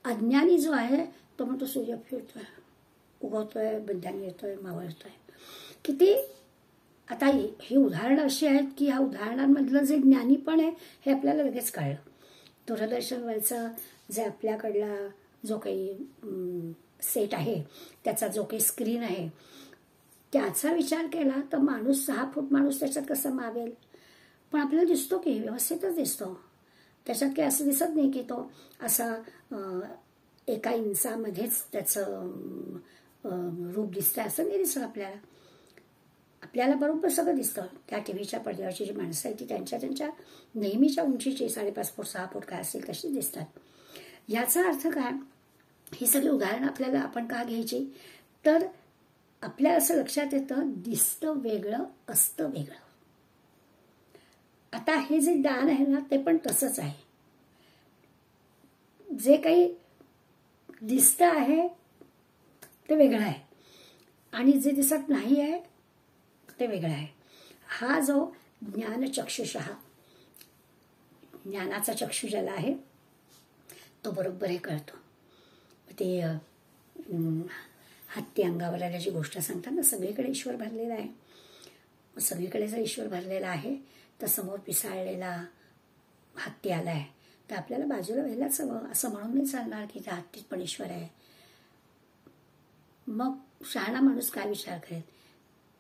अज्ञानी जो आहे तो म्हणतो सूर्य फिरतोय, उगवतोय, मध्यान्ही येतोय, मावळतोय. किती आता ही उदाहरणं अशी आहेत की ह्या उदाहरणांमधलं जे ज्ञानी पण आहे हे आपल्याला लगेच कळलं. दूरदर्शनवरचा जे आपल्याकडला जो काही सेट आहे, त्याचा जो काही स्क्रीन आहे, त्याचा विचार केला तर माणूस 6 फूट माणूस त्याच्यात कसा मावेल. पण आपल्याला दिसतो की व्यवस्थितच दिसतो. त्याच्यात काही असं दिसत नाही की तो असा एका इंचामध्येच त्याचं रूप दिसतंय असं नाही दिसत आपल्याला. आपल्याला बरोबर सगळं दिसतं. त्या टीव्हीच्या पडद्यावरची जी माणसं आहेत ती त्यांच्या नेहमीच्या उंचीची 5.5 फूट 6 फूट काय असेल तशी दिसतात. याचा अर्थ काय, ही सगळी उदाहरणं आपल्याला आपण का घ्यायची, तर आपल्याला असं लक्षात येतं दिसतं वेगळं असतं वेगळं. आता हे जे ज्ञान आहे ना ते पण तसंच आहे. जे काही दिसतं आहे ते वेगळं आहे आणि जे दिसत नाही आहे ते वेगळं आहे. हा जो ज्ञानचक्षुषः, ज्ञानाचा चक्षु ज्याला आहे तो बरोबर हे कळतो. ते हत्ती अंगावर आल्याची गोष्ट सांगतात ना, सगळीकडे ईश्वर भरलेला आहे. सगळीकडे जर ईश्वर भरलेला आहे तर समोर पिसाळलेला हत्ती आलाय तर आपल्याला बाजूला व्हायलाच हवं, असं म्हणून नाही चालणार की त्या हत्तीत पण ईश्वर आहे. मग शहाणा माणूस काय विचार करेल,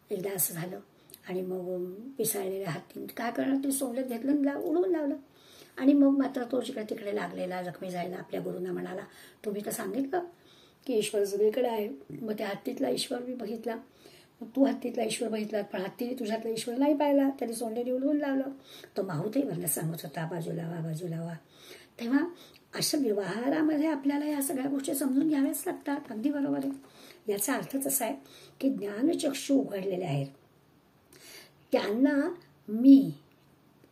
एकदा असं झालं आणि मग पिसाळलेल्या हत्तीने काय करणार, ते सोंगल्यात घेतलं, उडवून लावलं. आणि मग मात्र तो जिकडे तिकडे लागलेला जखमी झालेला आपल्या गुरुंना म्हणाला, तुम्ही तर सांगितलं की ईश्वर सगळीकडे आहे. मग त्या हत्तीतला ईश्वर मी बघितला, मग तू हत्तीतला ईश्वर बघितला पण हत्तीने तुझ्यातला ईश्वर नाही पाहिला, त्याने सोंडेने उडवून लावलं. तो माहूतही वरनं सांगत होता बाजूला वा बाजूला वा. तेव्हा अशा व्यवहारामध्ये आपल्याला या सगळ्या गोष्टी समजून घ्याव्याच लागतात. अगदी बरोबर आहे. याचा अर्थच असा आहे की ज्ञानचक्षु उघडलेले आहेत, त्यांना मी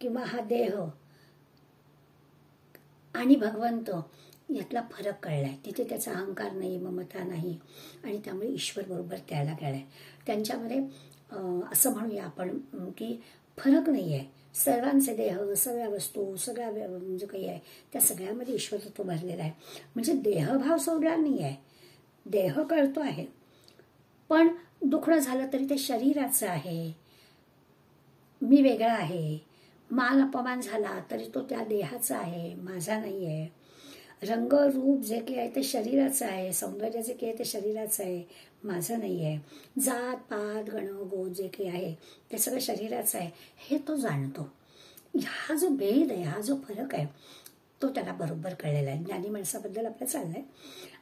किंवा हा देह आणि भगवंत यातला फरक कळलाय. तिथे त्याचा अहंकार नाही, ममता नाही आणि त्यामुळे ईश्वर बरोबर त्याला कळलाय. त्यांच्यामध्ये असं म्हणूया आपण की फरक नाही आहे. सर्वांचे देह, सगळ्या वस्तू, सगळ्या जे काही आहे त्या सगळ्यामध्ये ईश्वर तत्व भरलेला आहे. म्हणजे देहभाव सोडला नाही आहे, देह कळतो आहे, पण दुखणं झालं तरी ते शरीराचं आहे, मी वेगळा आहे. मान अपमान झाला तरी तो त्या देहाचा आहे, माझा नाही आहे. रंग रूप जे काही आहे ते शरीराचं आहे, सौंदर्य जे काही आहे ते शरीराचं आहे, माझं नाही आहे. जात पात गण गोत जे काही आहे ते सगळं शरीराचं आहे हे तो जाणतो. हा जो भेद आहे, हा जो फरक आहे तो त्याला बरोबर कळलेला आहे. ज्ञानी माणसाबद्दल आपलं चाललंय.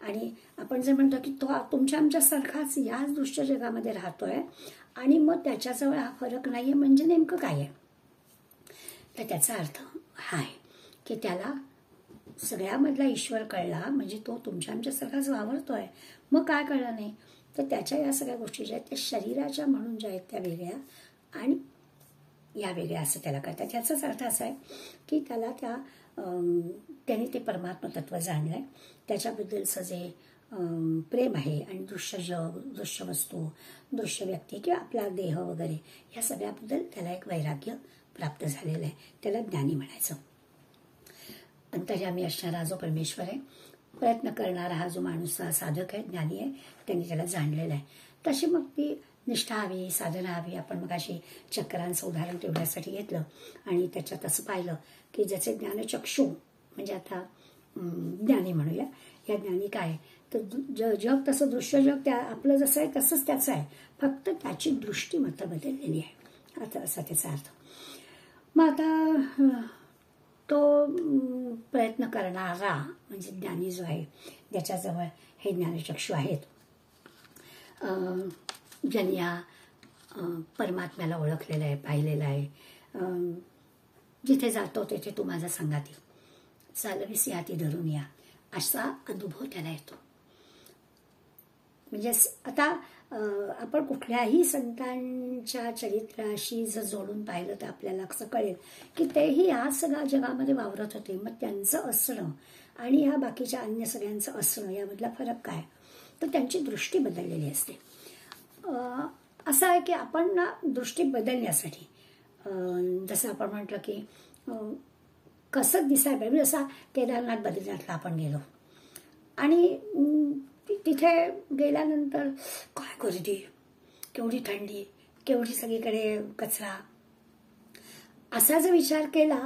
आणि आपण जे म्हणतो की तो तुमच्या आमच्यासारखाच याच दृश्य जगामध्ये राहतोय आणि मग त्याच्याजवळ हा फरक नाहीये, म्हणजे नेमकं काय आहे, तर त्याचा अर्थ हा आहे की त्याला सगळ्यामधला ईश्वर कळला, म्हणजे तो तुमच्या आमच्यासारखाच वावरतोय. मग काय कळलं नाही, तर त्याच्या या सगळ्या गोष्टी ज्या आहेत त्या शरीराच्या म्हणून ज्या आहेत त्या वेगळ्या आणि या वेगळ्या असं त्याला करतात. याचाच अर्थ असा आहे की त्याला त्याने ते परमात्म तत्व जाणलंय, त्याच्याबद्दलचं जे प्रेम आहे आणि दृश्य जग, दृश्य वस्तू, दृश्य व्यक्ती किंवा आपला देह वगैरे या सगळ्याबद्दल त्याला एक वैराग्य प्राप्त झालेलं आहे. त्याला ज्ञानी म्हणायचं. अंतर्यामी असणारा जो परमेश्वर आहे, प्रयत्न करणारा हा जो माणूस साधक आहे, ज्ञानी आहे, त्यांनी त्याला जाणलेलं आहे. तशी मग ती निष्ठा हवी, साधना हवी. आपण मग अशी चक्रांचं उदाहरण तेवढ्यासाठी घेतलं आणि त्याच्यात असं पाहिलं की ज्याचे ज्ञानचक्षु म्हणजे आता ज्ञानी म्हणूया, या ज्ञानी काय तर जग तसं दृश्य जग त्या आपलं जसं आहे तसंच त्याचं आहे, फक्त त्याची दृष्टी मात्र बदललेली आहे. आता असा त्याचा अर्थ. मग आता तो प्रयत्न करणारा म्हणजे ज्ञानी जो आहे, ज्याच्याजवळ हे ज्ञानचक्षु आहेत, ज्यांनी या परमात्म्याला ओळखलेलं आहे, पाहिलेलं आहे, जिथे जातो तिथे तू माझा संगाती, चालविसी हाती धरून या, असा अनुभव त्याला येतो. म्हणजे आता आपण कुठल्याही संतांच्या चरित्राशी जर जोडून पाहिलं तर आपल्याला असं कळेल की तेही या सगळ्या जगामध्ये वावरत होते. मग त्यांचं असणं आणि ह्या बाकीच्या अन्य सगळ्यांचं असणं यामधला फरक काय, तर त्यांची दृष्टी बदललेली असते. असं आहे की आपण ना दृष्टी बदलण्यासाठी जसं आपण म्हटलं की कसं दिसायला पाहिजे. जसा केदारनाथ बद्रीनाथला आपण गेलो आणि तिथे गेल्यानंतर काय गर्दी, केवढी थंडी, केवढी सगळीकडे कचरा, असा जर विचार केला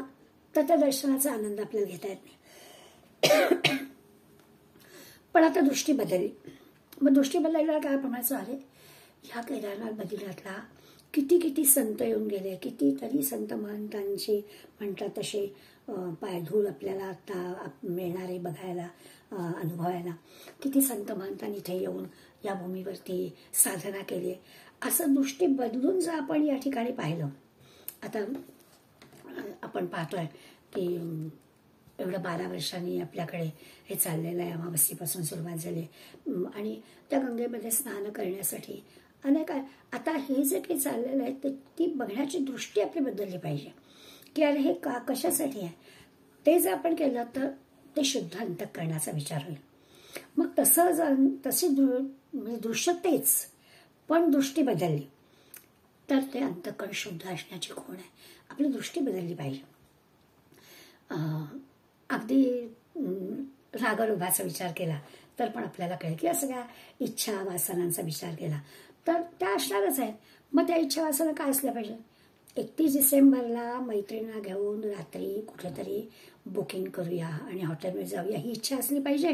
तर त्या दर्शनाचा आनंद आपल्याला घेता येत नाही. पण आता दृष्टी बदलली. मग दृष्टी बदलायला काय म्हणायचं, अरे ह्या केदारनाथ बद्रीनाथला किती किती संत येऊन गेले, कितीतरी संत महंतांची म्हणतात तसे पायधूळ आपल्याला आता मिळणारे बघायला, अनुभवायला. किती संत महंतांनी इथे येऊन या भूमीवरती साधना केली. असं दृष्टी बदलून जर आपण या ठिकाणी पाहिलं, आता आपण पाहतोय की एवढं 12 वर्षांनी आपल्याकडे हे चाललेलं आहे, अमावस्येपासून सुरुवात झाली आणि त्या गंगेमध्ये स्नान करण्यासाठी अनेक. आता हे जे काही चाललेलं आहे ते ती बघण्याची दृष्टी आपली बदलली पाहिजे की अरे हे कशासाठी आहे. ते जर आपण केलं तर ते शुद्ध अंतःकरणाचा विचार होईल. मग तशी दृश्य तेच, पण दृष्टी बदलली तर ते अंतःकरण शुद्ध असण्याची खूण आहे. आपली दृष्टी बदलली पाहिजे. अगदी रागरोगाचा विचार केला तर पण आपल्याला कळेल की या सगळ्या इच्छा वासनांचा विचार केला तर त्या असणारच आहेत. मग त्या इच्छा वासना काय असल्या पाहिजे. 31 डिसेंबरला मैत्रिणींना घेऊन रात्री कुठेतरी बुकिंग करूया आणि हॉटेलमध्ये जाऊया ही इच्छा असली पाहिजे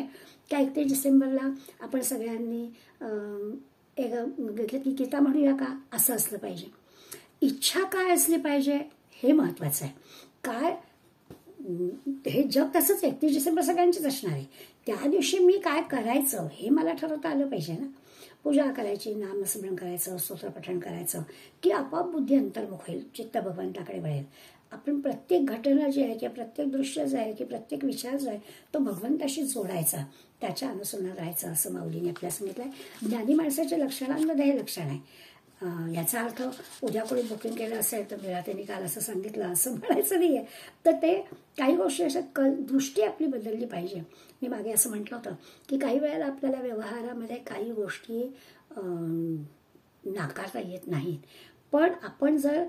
का 31 डिसेंबरला आपण सगळ्यांनी एक गीता म्हणूया का, असं असलं पाहिजे. इच्छा काय असली पाहिजे हे महत्वाचं आहे. काय हे जग तसंच 31 डिसेंबर सगळ्यांचीच असणार आहे. त्या दिवशी मी काय करायचं हे मला ठरवता आलं पाहिजे ना. पूजा करायची, नामस्मरण करायचं, स्तोत्रपठण करायचं की आपोआप बुद्धी अंतर्मुख होईल, चित्त भगवंताकडे वळेल. आपण प्रत्येक घटना जी आहे किंवा प्रत्येक दृश्य जे आहे की प्रत्येक विचार जो आहे तो भगवंताशी जोडायचा, त्याच्या अनुसरणात राहायचं, असं माऊलीने आपल्याला सांगितलंय. ज्ञानी माणसाच्या लक्षणांमध्ये हे लक्षण आहे. याचा अर्थ उद्या कोणी बुकिंग केलं असेल तर मेळा त्यांनी काल असं सांगितलं असं म्हणायचं नाहीये. तर ते काही गोष्टी अशा दृष्टी आपली बदलली पाहिजे. मी मागे असं म्हटलं होतं की काही वेळेला आपल्याला व्यवहारामध्ये काही गोष्टी नाकारता येत नाहीत, पण आपण जर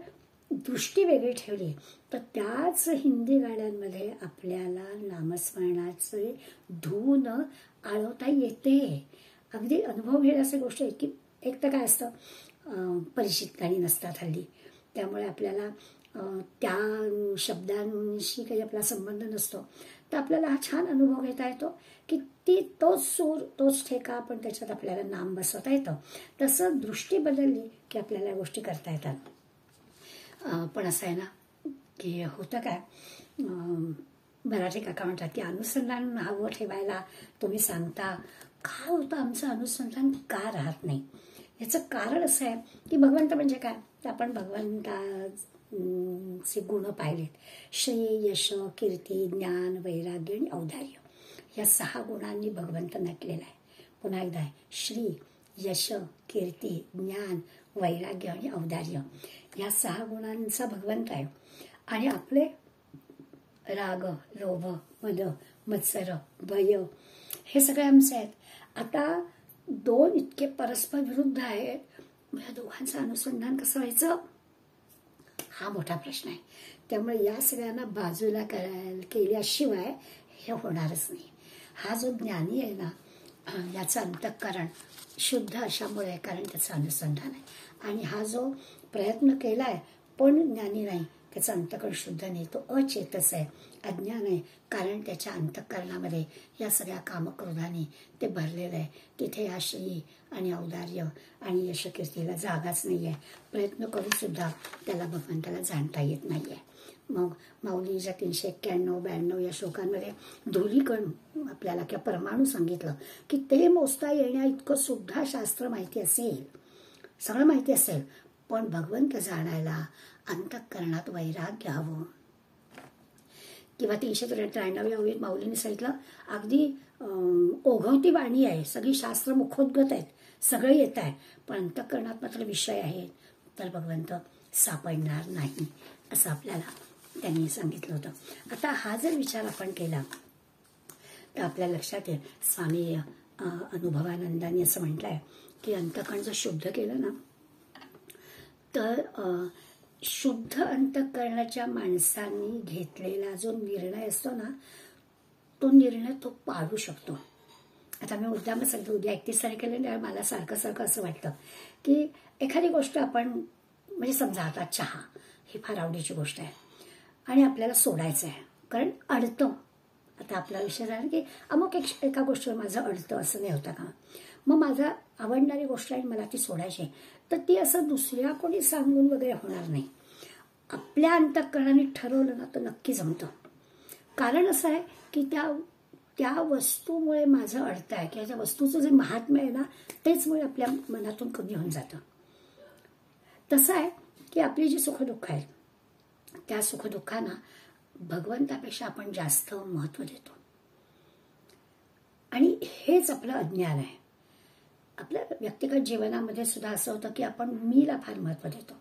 दृष्टी वेगळी ठेवली तर त्याच हिंदी गाण्यांमध्ये आपल्याला नामस्मरणाचे धून आळवता येते. अगदी अनुभव घेण्याच्या अशा गोष्टी आहेत की एक तर काय असतं, परिचित गाणी नसतात हल्ली, त्यामुळे आपल्याला त्या शब्दांशी काही आपला संबंध नसतो. तर आपल्याला हा छान अनुभव घेता येतो की तोच सूर तोच ठेका पण त्याच्यात आपल्याला नाम बसवता येतं. तसं दृष्टी बदलली की आपल्याला या गोष्टी करता येतात. पण असं आहे ना की होतं काय, मराठी काका म्हणतात की अनुसंधान हवं ठेवायला तुम्ही सांगता, काय होतं आमचं अनुसंधान का राहत नाही. याचं कारण असं आहे की भगवंत म्हणजे काय, तर आपण भगवंताचे गुण पाहिलेत. श्री, यश, कीर्ती, ज्ञान, वैराग्य आणि औदार्य या 6 गुणांनी भगवंत नटलेला आहे. पुन्हा एकदा आहे श्री, यश, कीर्ती, ज्ञान, वैराग्य आणि औदार्य या 6 गुणांचा भगवंत आहे. आणि आपले राग, लोभ, मद, मत्सर, भय हे सगळे आमचे आहेत. आता 2 इतके परस्पर विरुद्ध आहेत, या दोघांचं अनुसंधान कसं व्हायचं हा मोठा प्रश्न आहे. त्यामुळे या सगळ्यांना बाजूला केल्याशिवाय हे होणारच नाही. हा जो ज्ञानी आहे ना, याचं अंतःकरण शुद्ध अशामुळे आहे, कारण त्याचं अनुसंधान आहे. आणि हा जो प्रयत्न केलाय पण ज्ञानी नाही, त्याचं अंतःकरण शुद्ध नाही, तो अचेतस आहे, अज्ञान आहे, कारण त्याच्या अंतःकरणामध्ये या सगळ्या कामक्रोधाने ते भरलेलं आहे. तिथे या श्री आणि औदार्य आणि यशकीर्तीला जागाच नाही आहे. प्रयत्न करून सुद्धा त्याला भगवंताला जाणता येत नाही आहे. मग माऊलीच्या 391-92 या श्लोकांमध्ये धूलिकण आपल्याला किंवा परमाणू सांगितलं की ते मोजता येण्या इतकं सुद्धा शास्त्र माहिती असेल, सगळं माहिती असेल, पण भगवंत जाणायला अंतःकरणात वैराग्य हवं. किंवा 393 ओळीत माऊलीने सांगितलं अगदी ओघवती वाणी आहे, सगळी शास्त्र मुखोद्गत आहेत, सगळं येत आहे, पण अंतःकरणात मात्र विषय आहेत, तर भगवंत सापडणार नाही असं आपल्याला त्यांनी सांगितलं होतं. आता हा जर विचार आपण केला तर आपल्या लक्षात येईल, स्वामी अनुभवानंदांनी असं म्हटलंय की अंतःकरण जर शुद्ध केलं ना, तर शुद्ध अंतःकरणाच्या माणसांनी घेतलेला जो निर्णय असतो ना, तो निर्णय तो पाळू शकतो. आता मी मुद्दामच सांगतो, उद्या 31 तारखेला मला सारखं सारखं असं वाटतं की एखादी गोष्ट आपण, म्हणजे समजा आता चहा ही फार आवडीची गोष्ट आहे आणि आपल्याला सोडायचं आहे, कारण अडतं. आता आपला विषय झाला की अमुक एका गोष्टीवर माझं अडतं, असं नाही होतं का? मग माझा आवडणारी गोष्ट आहे, मला ती सोडायची, तर ती असं दुसऱ्या कोणी सांगून वगैरे होणार नाही. आपल्या अंतःकरणाने ठरवलं ना तर नक्की जमतं. कारण असं आहे की त्या वस्तूमुळे माझं अडतं आहे किंवा त्या वस्तूचं जे महात्म्य आहे ना, तेच मुळे आपल्या मनातून कमी होऊन जातं. तसं आहे की आपली जी सुखदुःख आहेत, त्या सुखदुःखांना भगवंतापेक्षा आपण जास्त महत्व देतो. आणि हेच आपलं अज्ञान आहे. आपल्या व्यक्तिगत जीवनामध्ये सुद्धा असं होतं की आपण मीला फार महत्व देतो.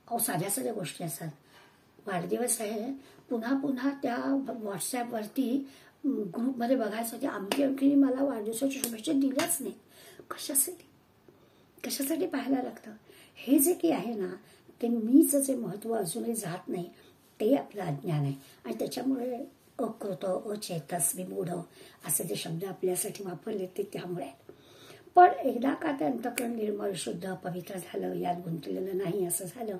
साध्या साध्या गोष्टी असतात, वाढदिवस आहे, पुन्हा पुन्हा त्या व्हॉट्सॲपवरती ग्रुपमध्ये बघायचं की आमकी मला वाढदिवसाच्या शुभेच्छा दिल्याच नाही. कशासाठी पाहायला लागतं? हे जे काही आहे ना, ते मीचं जे महत्व अजूनही जात नाही, ते आपलं अज्ञान आहे. आणि त्याच्यामुळे अकृत, अचेतस, विमूढ असे जे शब्द आपल्यासाठी वापरले ते त्यामुळे. पण एकदा का ते अंतःकरण निर्मळ, शुद्ध, पवित्र झालं, यात गुंतलेलं नाही असं झालं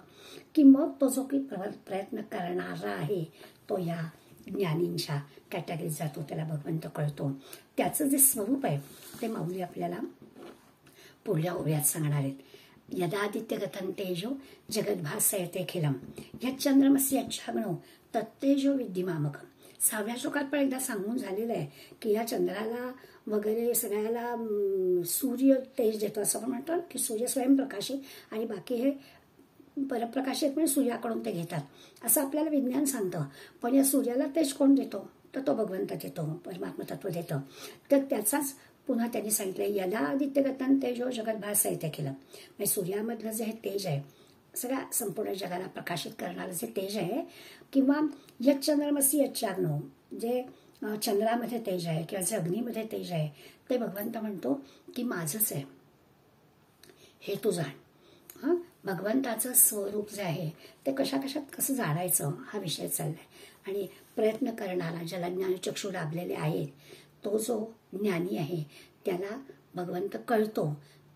की मग तो जो काही प्रयत्न करणारा आहे तो या ज्ञानींच्या कॅटेगरीत जातो, त्याला भगवंत कळतो. त्याचं जे स्वरूप आहे ते माऊली आपल्याला पुढल्या ओव्यात सांगणार आहेत. यदादित्यगतं तेजो जगद्भासयतेऽखिलम् यच्चंद्रमसि यच्छग्नो तत्तेजो विद्धिमामकम्. 6व्या श्लोकात पण एकदा सांगून झालेलं आहे की या चंद्राला वगैरे सगळ्याला सूर्य तेज देतो, असं आपण म्हणतो की सूर्य स्वयंप्रकाशी आणि बाकी हे परप्रकाशित म्हणजे सूर्याकडून ते घेतात, असं आपल्याला विज्ञान सांगतं. पण या सूर्याला तेज कोण देतो? तर तो भगवंत देतो, परमात्मा तत्व देतं. तर त्याचाच पुन्हा त्यांनी सांगितलं यदा आदित्यगतं तेजो जगद्भासयतेऽखिलम्. म्हणजे सूर्यामधलं जे हे तेज आहे, सगळ्या संपूर्ण जगाला प्रकाशित करणारं जे तेज आहे, किंवा यच्चंद्रमसि यच्चाग्नो, जे चंद्रामध्ये तेज आहे किंवा जे अग्नीमध्ये तेज आहे, ते भगवंत म्हणतो की माझंच आहे, हे तू जाण. भगवंताचं स्वरूप जे आहे ते कशात कसं जाणायचं हा विषय चाललाय. आणि प्रयत्न करणारा, ज्याला ज्ञानचक्षु लाभलेले आहेत, तो जो ज्ञानी आहे त्याला भगवंत कळतो.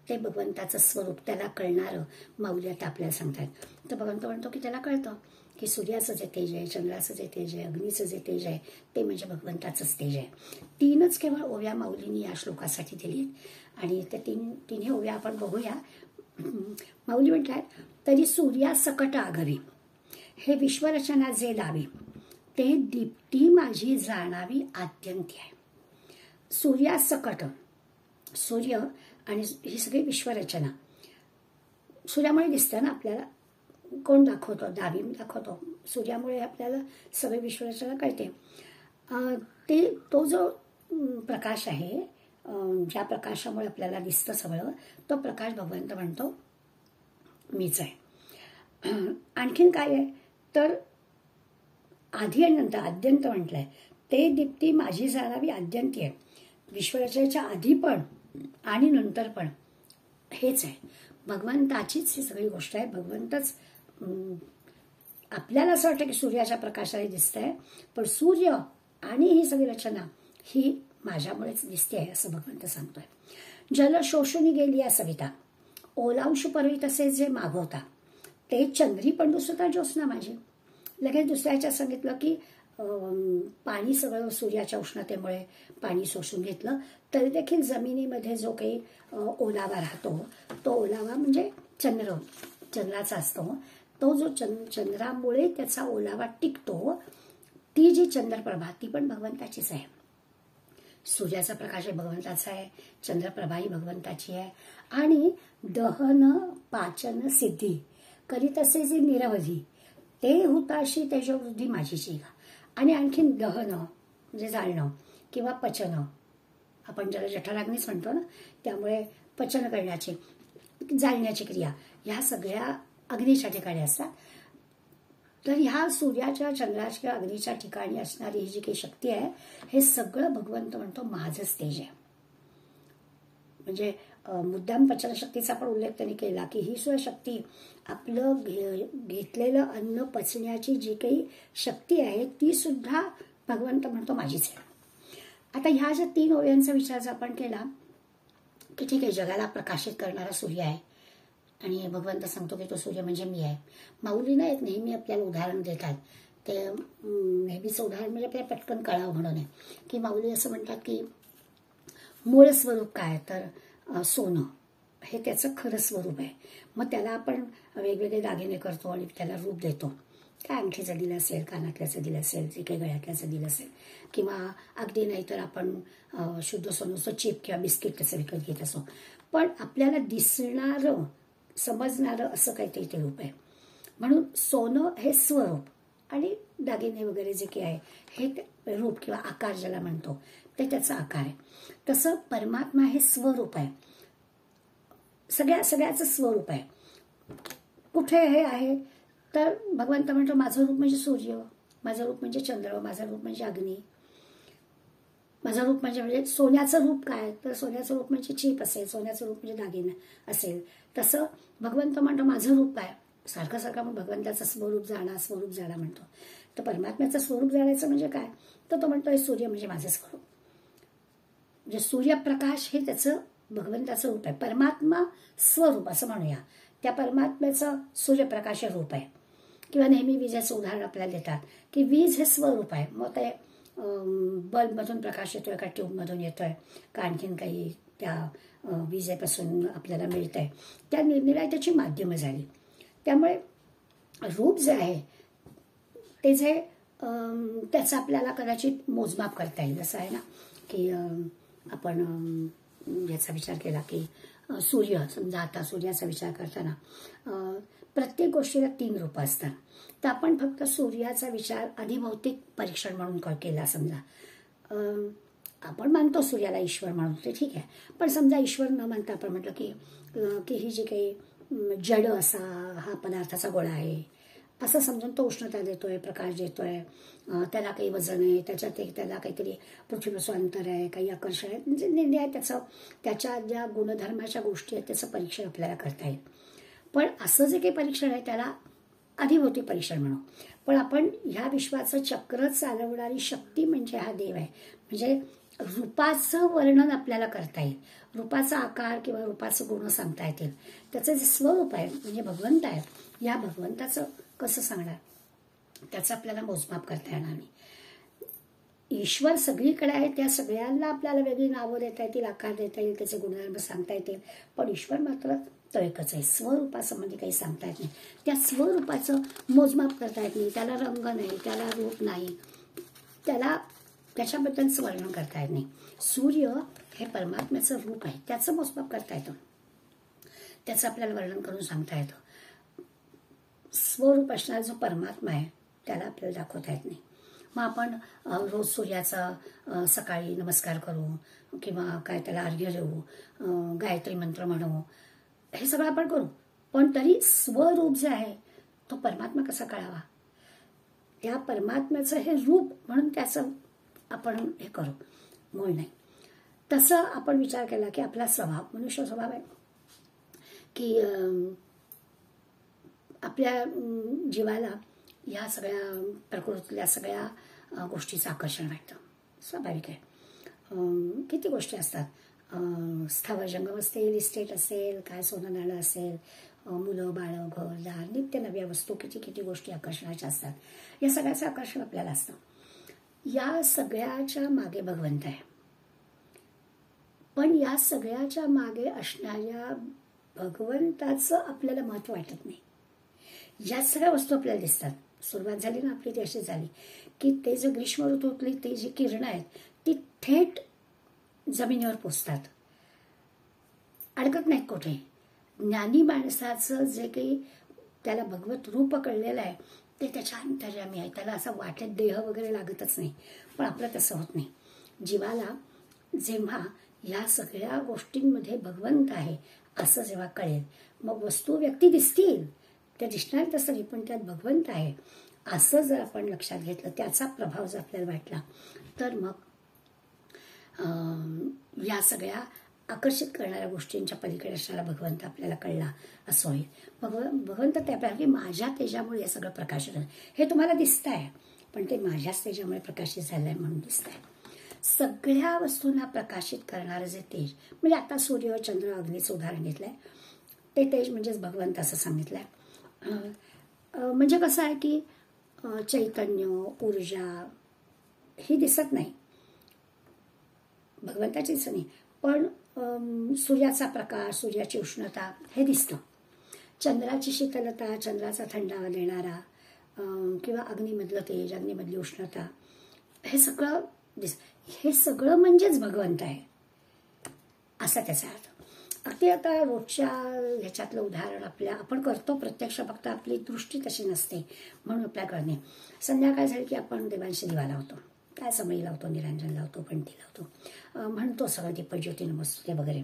ते भगवंताचं स्वरूप त्याला कळणारं माऊली आता आपल्याला सांगतात. तर भगवंत म्हणतो की त्याला कळतं की सूर्याचं जे तेज आहे, चंद्राचं जे तेज आहे, अग्नीचं जे तेज आहे, ते म्हणजे भगवंताचंच तेज आहे. 3च केवळ ओव्या माऊलींनी या श्लोकासाठी दिली आणि त्या तिन्ही ओव्या आपण बघूया. माऊली म्हणतात, तरी सूर्या सकट आगवी हे विश्वरचना जे लावी, ते दीप्ती माझी जाणावी आद्यंती आहे. सूर्यासकट, सूर्य आणि ही सगळी विश्वरचना सूर्यामुळे दिसतं ना आपल्याला. कोण दाखवतो? दावीम दाखवतो. सूर्यामुळे आपल्याला सगळी विश्वरचना कळते. तो जो प्रकाश आहे ज्या प्रकाशामुळे आपल्याला दिसतं सगळं, तो प्रकाश भगवंत म्हणतो मीच आहे. आणखीन काय आहे तर आधी आणि नंतर आद्यंत म्हटलंय, ते दीप्ती माझी जाणावी आद्यंती आहे. विश्वरचनेच्या आधी पण आणि नंतर पण हेच आहे. भगवंताचीच ही सगळी गोष्ट आहे. भगवंतच आपल्याला असं वाटतं की सूर्याच्या प्रकाशाने दिसतंय, पण सूर्य आणि ही सगळी रचना ही माझ्यामुळेच दिसते आहे असं भगवंत सांगतोय. जल शोषून गेली या सविता, ओलांश परवी तसे जे मागवता, ते चंद्री पण दुसरता ज्योत्स्ना माझी. लगेच दुसऱ्याच्या सांगितलं की पाणी सगळं सूर्याच्या उष्णतेमुळे पाणी शोषून घेतलं, तरी देखील जमिनीमध्ये जो काही ओलावा राहतो, तो ओलावा म्हणजे चंद्राचा असतो. तो जो चंद्रामुळे त्याचा ओलावा टिकतो, ती जी चंद्रप्रभा ती पण भगवंताचीच आहे. सूर्याचा प्रकाश भगवंताचा आहे, चंद्रप्रभाही भगवंताची आहे. आणि दहन पाचन सिद्धी करीत असे जे निरवधी, ते हुताशी तेजोवृद्धी माझीची. आणि आणखीन दहन म्हणजे जाळणं किंवा पचन, आपण ज्याला जठराग्नीच म्हणतो ना, त्यामुळे पचन करण्याची, जाळण्याची क्रिया, ह्या सगळ्या अग्नीच्या ठिकाणी असतात. तर ह्या सूर्याच्या, चंद्राच्या, अग्नीच्या ठिकाणी असणारी ही जी काही शक्ती आहे, हे सगळं भगवंत म्हणतो माझंच तेज आहे. म्हणजे मुद्दाम पचनशक्तीचा पण उल्लेख त्यांनी केला की ही सुद्धा शक्ती, आपलं घेतलेलं अन्न पचण्याची जी काही शक्ती आहे, ती सुद्धा भगवंत म्हणतो माझीच आहे. आता ह्या ज्या 3 ओव्यांचा विचार जर आपण केला की ठीक आहे, जगाला प्रकाशित करणारा सूर्य आहे आणि भगवंत सांगतो की तो सूर्य म्हणजे मी आहे. माऊली नाहीत नेहमी आपल्याला उदाहरण देतात, ते नेहमीचं उदाहरण म्हणजे आपल्याला पटकन कळावं म्हणून आहे की माऊली असं म्हणतात की मूळ स्वरूप काय तर सोनं हे त्याचं खरं स्वरूप आहे. मग त्याला आपण वेगवेगळे दागिने करतो आणि त्याला रूप देतो. काय अंगठीचं दिलं असेल, कानातल्याचं दिलं असेल, जे काही गळ्यातल्याचं दिलं असेल, किंवा अगदी नाही तर आपण शुद्ध सोन्याचं चिप किंवा बिस्किट त्याचं विकत घेत असो. पण आपल्याला दिसणारं, समजणारं असं काहीतरी ते रूप आहे. म्हणून सोनं हे स्वरूप आणि दागिने वगैरे जे काही आहे हे रूप किंवा आकार ज्याला म्हणतो ते त्याचा आकार आहे. तसं परमात्मा हे स्वरूप आहे, सगळ्याचं स्वरूप आहे. कुठे हे आहे तर भगवंत म्हणतो माझं रूप म्हणजे सूर्य, माझं रूप म्हणजे चंद्र, माझं रूप म्हणजे अग्नी, माझं रूप म्हणजे सोन्याचं रूप काय तर सोन्याचं रूप म्हणजे चीप असेल, सोन्याचं रूप म्हणजे दागिना असेल. तसं भगवंत म्हणतो माझं रूप आहे. सारखं आपण भगवंताचं स्वरूप जाणा म्हणतो. तर परमात्म्याचं स्वरूप जाणायचं म्हणजे काय तर तो म्हणतो सूर्य म्हणजे माझं स्वरूप. म्हणजे सूर्यप्रकाश हे त्याचं भगवंताचं रूप आहे. परमात्मा स्वरूप असं म्हणूया, त्या परमात्म्याचं सूर्यप्रकाश हे रूप आहे. किंवा नेहमी विजेचं उदाहरण आपल्याला देतात की वीज हे स्वरूप आहे. मग ते बल्बमधून प्रकाश येतोय का ट्यूबमधून येतोय का आणखीन काही त्या विजेपासून आपल्याला मिळतंय, त्या निरनिराळ्या त्याची माध्यमं झाली. त्यामुळे रूप जे आहे ते जे त्याचं आपल्याला कदाचित मोजमाप करता येईल. असं आहे ना की आपण याचा विचार केला की सूर्य, समजा आता सूर्याचा विचार करताना प्रत्येक गोष्टीला 3 रूपं असतात. तर आपण फक्त सूर्याचा विचार अधिभौतिक परीक्षण म्हणून केला. समजा आपण मानतो सूर्याला ईश्वर म्हणून, ते ठीक आहे. पण समजा ईश्वर न मानता आपण म्हटलं की ही जी काही जड असा हा पदार्थाचा गोळा आहे असं समजून तो उष्णता देतोय, प्रकाश देतोय, त्याला काही वजन आहे, त्याच्यात त्याला काहीतरी पृथ्वीपासून अंतर आहे, काही आकर्षण आहे, म्हणजे निर्णय त्याच्या ज्या गुणधर्माच्या गोष्टी आहेत त्याचं परीक्षण आपल्याला करता येईल. पण असं जे काही परीक्षण आहे त्याला अधिभौतिक परीक्षण म्हणू. पण आपण ह्या विश्वाचं चक्र चालवणारी शक्ती म्हणजे हा देव आहे. म्हणजे रूपाचं वर्णन आपल्याला करता येईल, रूपाचा आकार किंवा रूपाचं गुण सांगता येतील. त्याचं जे स्वरूप आहे म्हणजे भगवंत आहे, या भगवंताचं कसं सांगणार, त्याचं आपल्याला मोजमाप करता येणार नाही. ईश्वर सगळीकडे आहे, त्या सगळ्यांना आपल्याला वेगळी नावं देता येतील, आकार देता येईल, त्याचे गुणधर्म सांगता येतील. पण ईश्वर मात्र तो एकच आहे. स्वरूपासंबंधी काही सांगता येत नाही, त्या स्वरूपाचं मोजमाप करता येत नाही. त्याला रंग नाही, त्याला रूप नाही, त्याच्याबद्दलचं वर्णन करता येत नाही. सूर्य हे परमात्म्याचं रूप आहे, त्याचं मोजमाप करता येतं, त्याचं आपल्याला वर्णन करून सांगता येतं. स्वरूप असणारा जो परमात्मा आहे त्याला आपल्याला दाखवता येत नाही. मग आपण रोज सूर्याचा सकाळी नमस्कार करू किंवा काय त्याला अर्घ्य देऊ, गायत्री मंत्र म्हणू, हे सगळं आपण करू. पण तरी स्वरूप जे आहे तो परमात्मा कसा कळावा, त्या परमात्म्याचं हे रूप म्हणून त्याचं आपण हे करू, मूळ नाही. तसं आपण विचार केला की आपला स्वभाव, मनुष्य स्वभाव आहे की आपल्या जीवाला या सगळ्या प्रकृतीतल्या सगळ्या गोष्टीचं आकर्षण वाटतं, स्वाभाविक आहे. किती गोष्टी असतात, स्थावर जंगम असतील, इस्टेट असेल, काय सोनं नाणं असेल, मुलं बाळं, घरदार, नित्य नव्या वस्तू, किती किती गोष्टी आकर्षणाच्या असतात. या सगळ्याचं आकर्षण आपल्याला असतं. या सगळ्याच्या मागे भगवंत आहे. पण या सगळ्याच्या मागे असणाऱ्या भगवंताचं आपल्याला महत्व वाटत नाही. या सगळ्या वस्तू आपल्याला दिसतात. सुरुवात झाली ना आपली ती अशी झाली की ते जे ग्रीष्म ऋतूतली ती जी किरणं आहेत ती थेट जमिनीवर पोचतात, अडकत नाहीत कुठे. ज्ञानी माणसाचं जे काही त्याला भगवत रूप कळलेलं आहे ते त्याच्या अंतर्यामी आहे. त्याला असं वाटत देह वगैरे लागतच नाही. पण आपलं तसं होत नाही. जीवाला जेव्हा या सगळ्या गोष्टींमध्ये भगवंत आहे असं जेव्हा कळेल, मग वस्तू व्यक्ती दिसतील, त्या दिसणार तसं नाही, पण त्यात भगवंत आहे असं जर आपण लक्षात घेतलं, त्याचा प्रभाव जर आपल्याला वाटला, तर मग या सगळ्या आकर्षित करणाऱ्या गोष्टींच्या पलीकडे असणारा भगवंत आपल्याला कळला असं होईल. भगवंत त्या की माझ्या तेजामुळे हे सगळं प्रकाशित होतं. हे तुम्हाला दिसतंय, पण ते माझ्याच तेजामुळे प्रकाशित झालंय म्हणून दिसतंय. सगळ्या वस्तूंना प्रकाशित करणारं जे तेज, म्हणजे आता सूर्य, चंद्र, अग्नीचं उदाहरण घेतलंय, ते तेज म्हणजेच भगवंत असं सांगितलंय. म्हणजे कसं आहे की चैतन्य, ऊर्जा ही दिसत नाही, भगवंताची दिसत नाही, पण सूर्याचा प्रकाश, सूर्याची उष्णता हे दिसतं. चंद्राची शीतलता, चंद्राचा थंडावा देणारा किंवा अग्नीमधलं तेज, अग्नीमधली उष्णता, हे सगळं हे सगळं म्हणजेच भगवंत आहे असा त्याचा अर्थ. अगदी आता रोजच्या ह्याच्यातलं उदाहरण आपण करतो प्रत्यक्ष, फक्त आपली दृष्टी तशी नसते म्हणून आपल्या करणे. संध्याकाळ झाली की आपण देवांशी दिवा लावतो, काय समई लावतो, निरांजन लावतो, पणती लावतो, म्हणतो सगळं दीपज्योती नमस्ते वगैरे.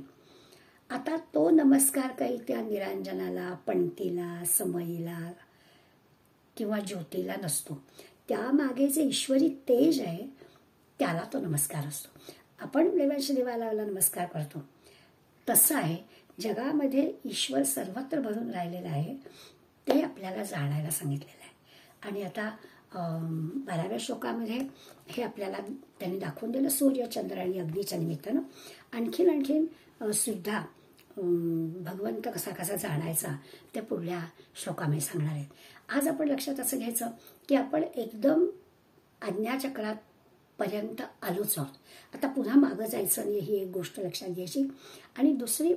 आता तो नमस्कार काही त्या निरांजनाला, पणतीला, समईला किंवा ज्योतीला नसतो. त्यामागे जे ईश्वरी तेज आहे त्याला तो नमस्कार असतो. आपण देवांशी दिवा लावायला नमस्कार करतो, तसं आहे जगामध्ये ईश्वर सर्वत्र भरून राहिलेलं आहे, ते आपल्याला जाणायला सांगितलेलं आहे. आणि आता 12व्या श्लोकामध्ये हे आपल्याला त्यांनी दाखवून दिलं, सूर्य, चंद्र आणि अग्नीच्या निमित्तानं. आणखीन सुद्धा भगवंत कसा कसा जाणायचा ते पुढल्या श्लोकामध्ये सांगणार आहेत. आज आपण लक्षात असं घ्यायचं की आपण एकदम आज्ञाचक्रात पर्यंत आलोच आहोत. आता पुन्हा मागं जायचं नाही, ही एक गोष्ट लक्षात घ्यायची. आणि दुसरी,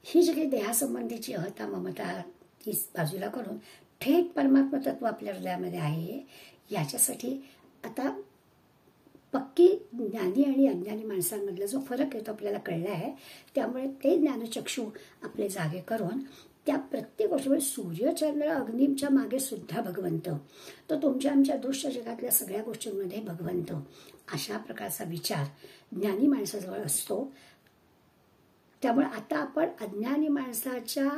ही जी काही देहासंबंधीची अहता ममता ती बाजूला करून थेट परमात्मा तत्व आपल्या हृदयामध्ये आहे, याच्यासाठी आता पक्की ज्ञानी आणि अज्ञानी माणसांमधला जो फरक आहे तो आपल्याला कळला आहे. त्यामुळे ते ज्ञानचक्षू आपले जागे करून त्या प्रत्येक गोष्टीमुळे सूर्य, चंद्र, अग्नीच्या मागे सुद्धा भगवंत, तो तुमच्या आमच्या दृश्य जगातल्या सगळ्या गोष्टींमध्ये भगवंत, अशा प्रकारचा विचार ज्ञानी माणसाजवळ असतो. त्यामुळे आता आपण अज्ञानी माणसाच्या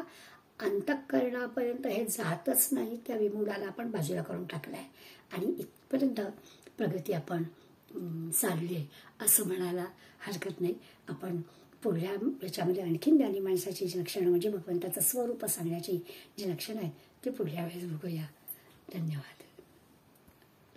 अंतःकरणापर्यंत हे जातच नाही, त्या विमुडाला आपण बाजूला करून टाकलाय आणि इथपर्यंत प्रगती आपण चालली आहे असं म्हणायला हरकत नाही. आपण पुढल्या याच्यामध्ये आणखीन ज्ञानी माणसाची जी लक्षणं, म्हणजे भगवंताचं स्वरूप सांगण्याची जी लक्षणं आहेत ती पुढल्या वेळेस बघूया. धन्यवाद.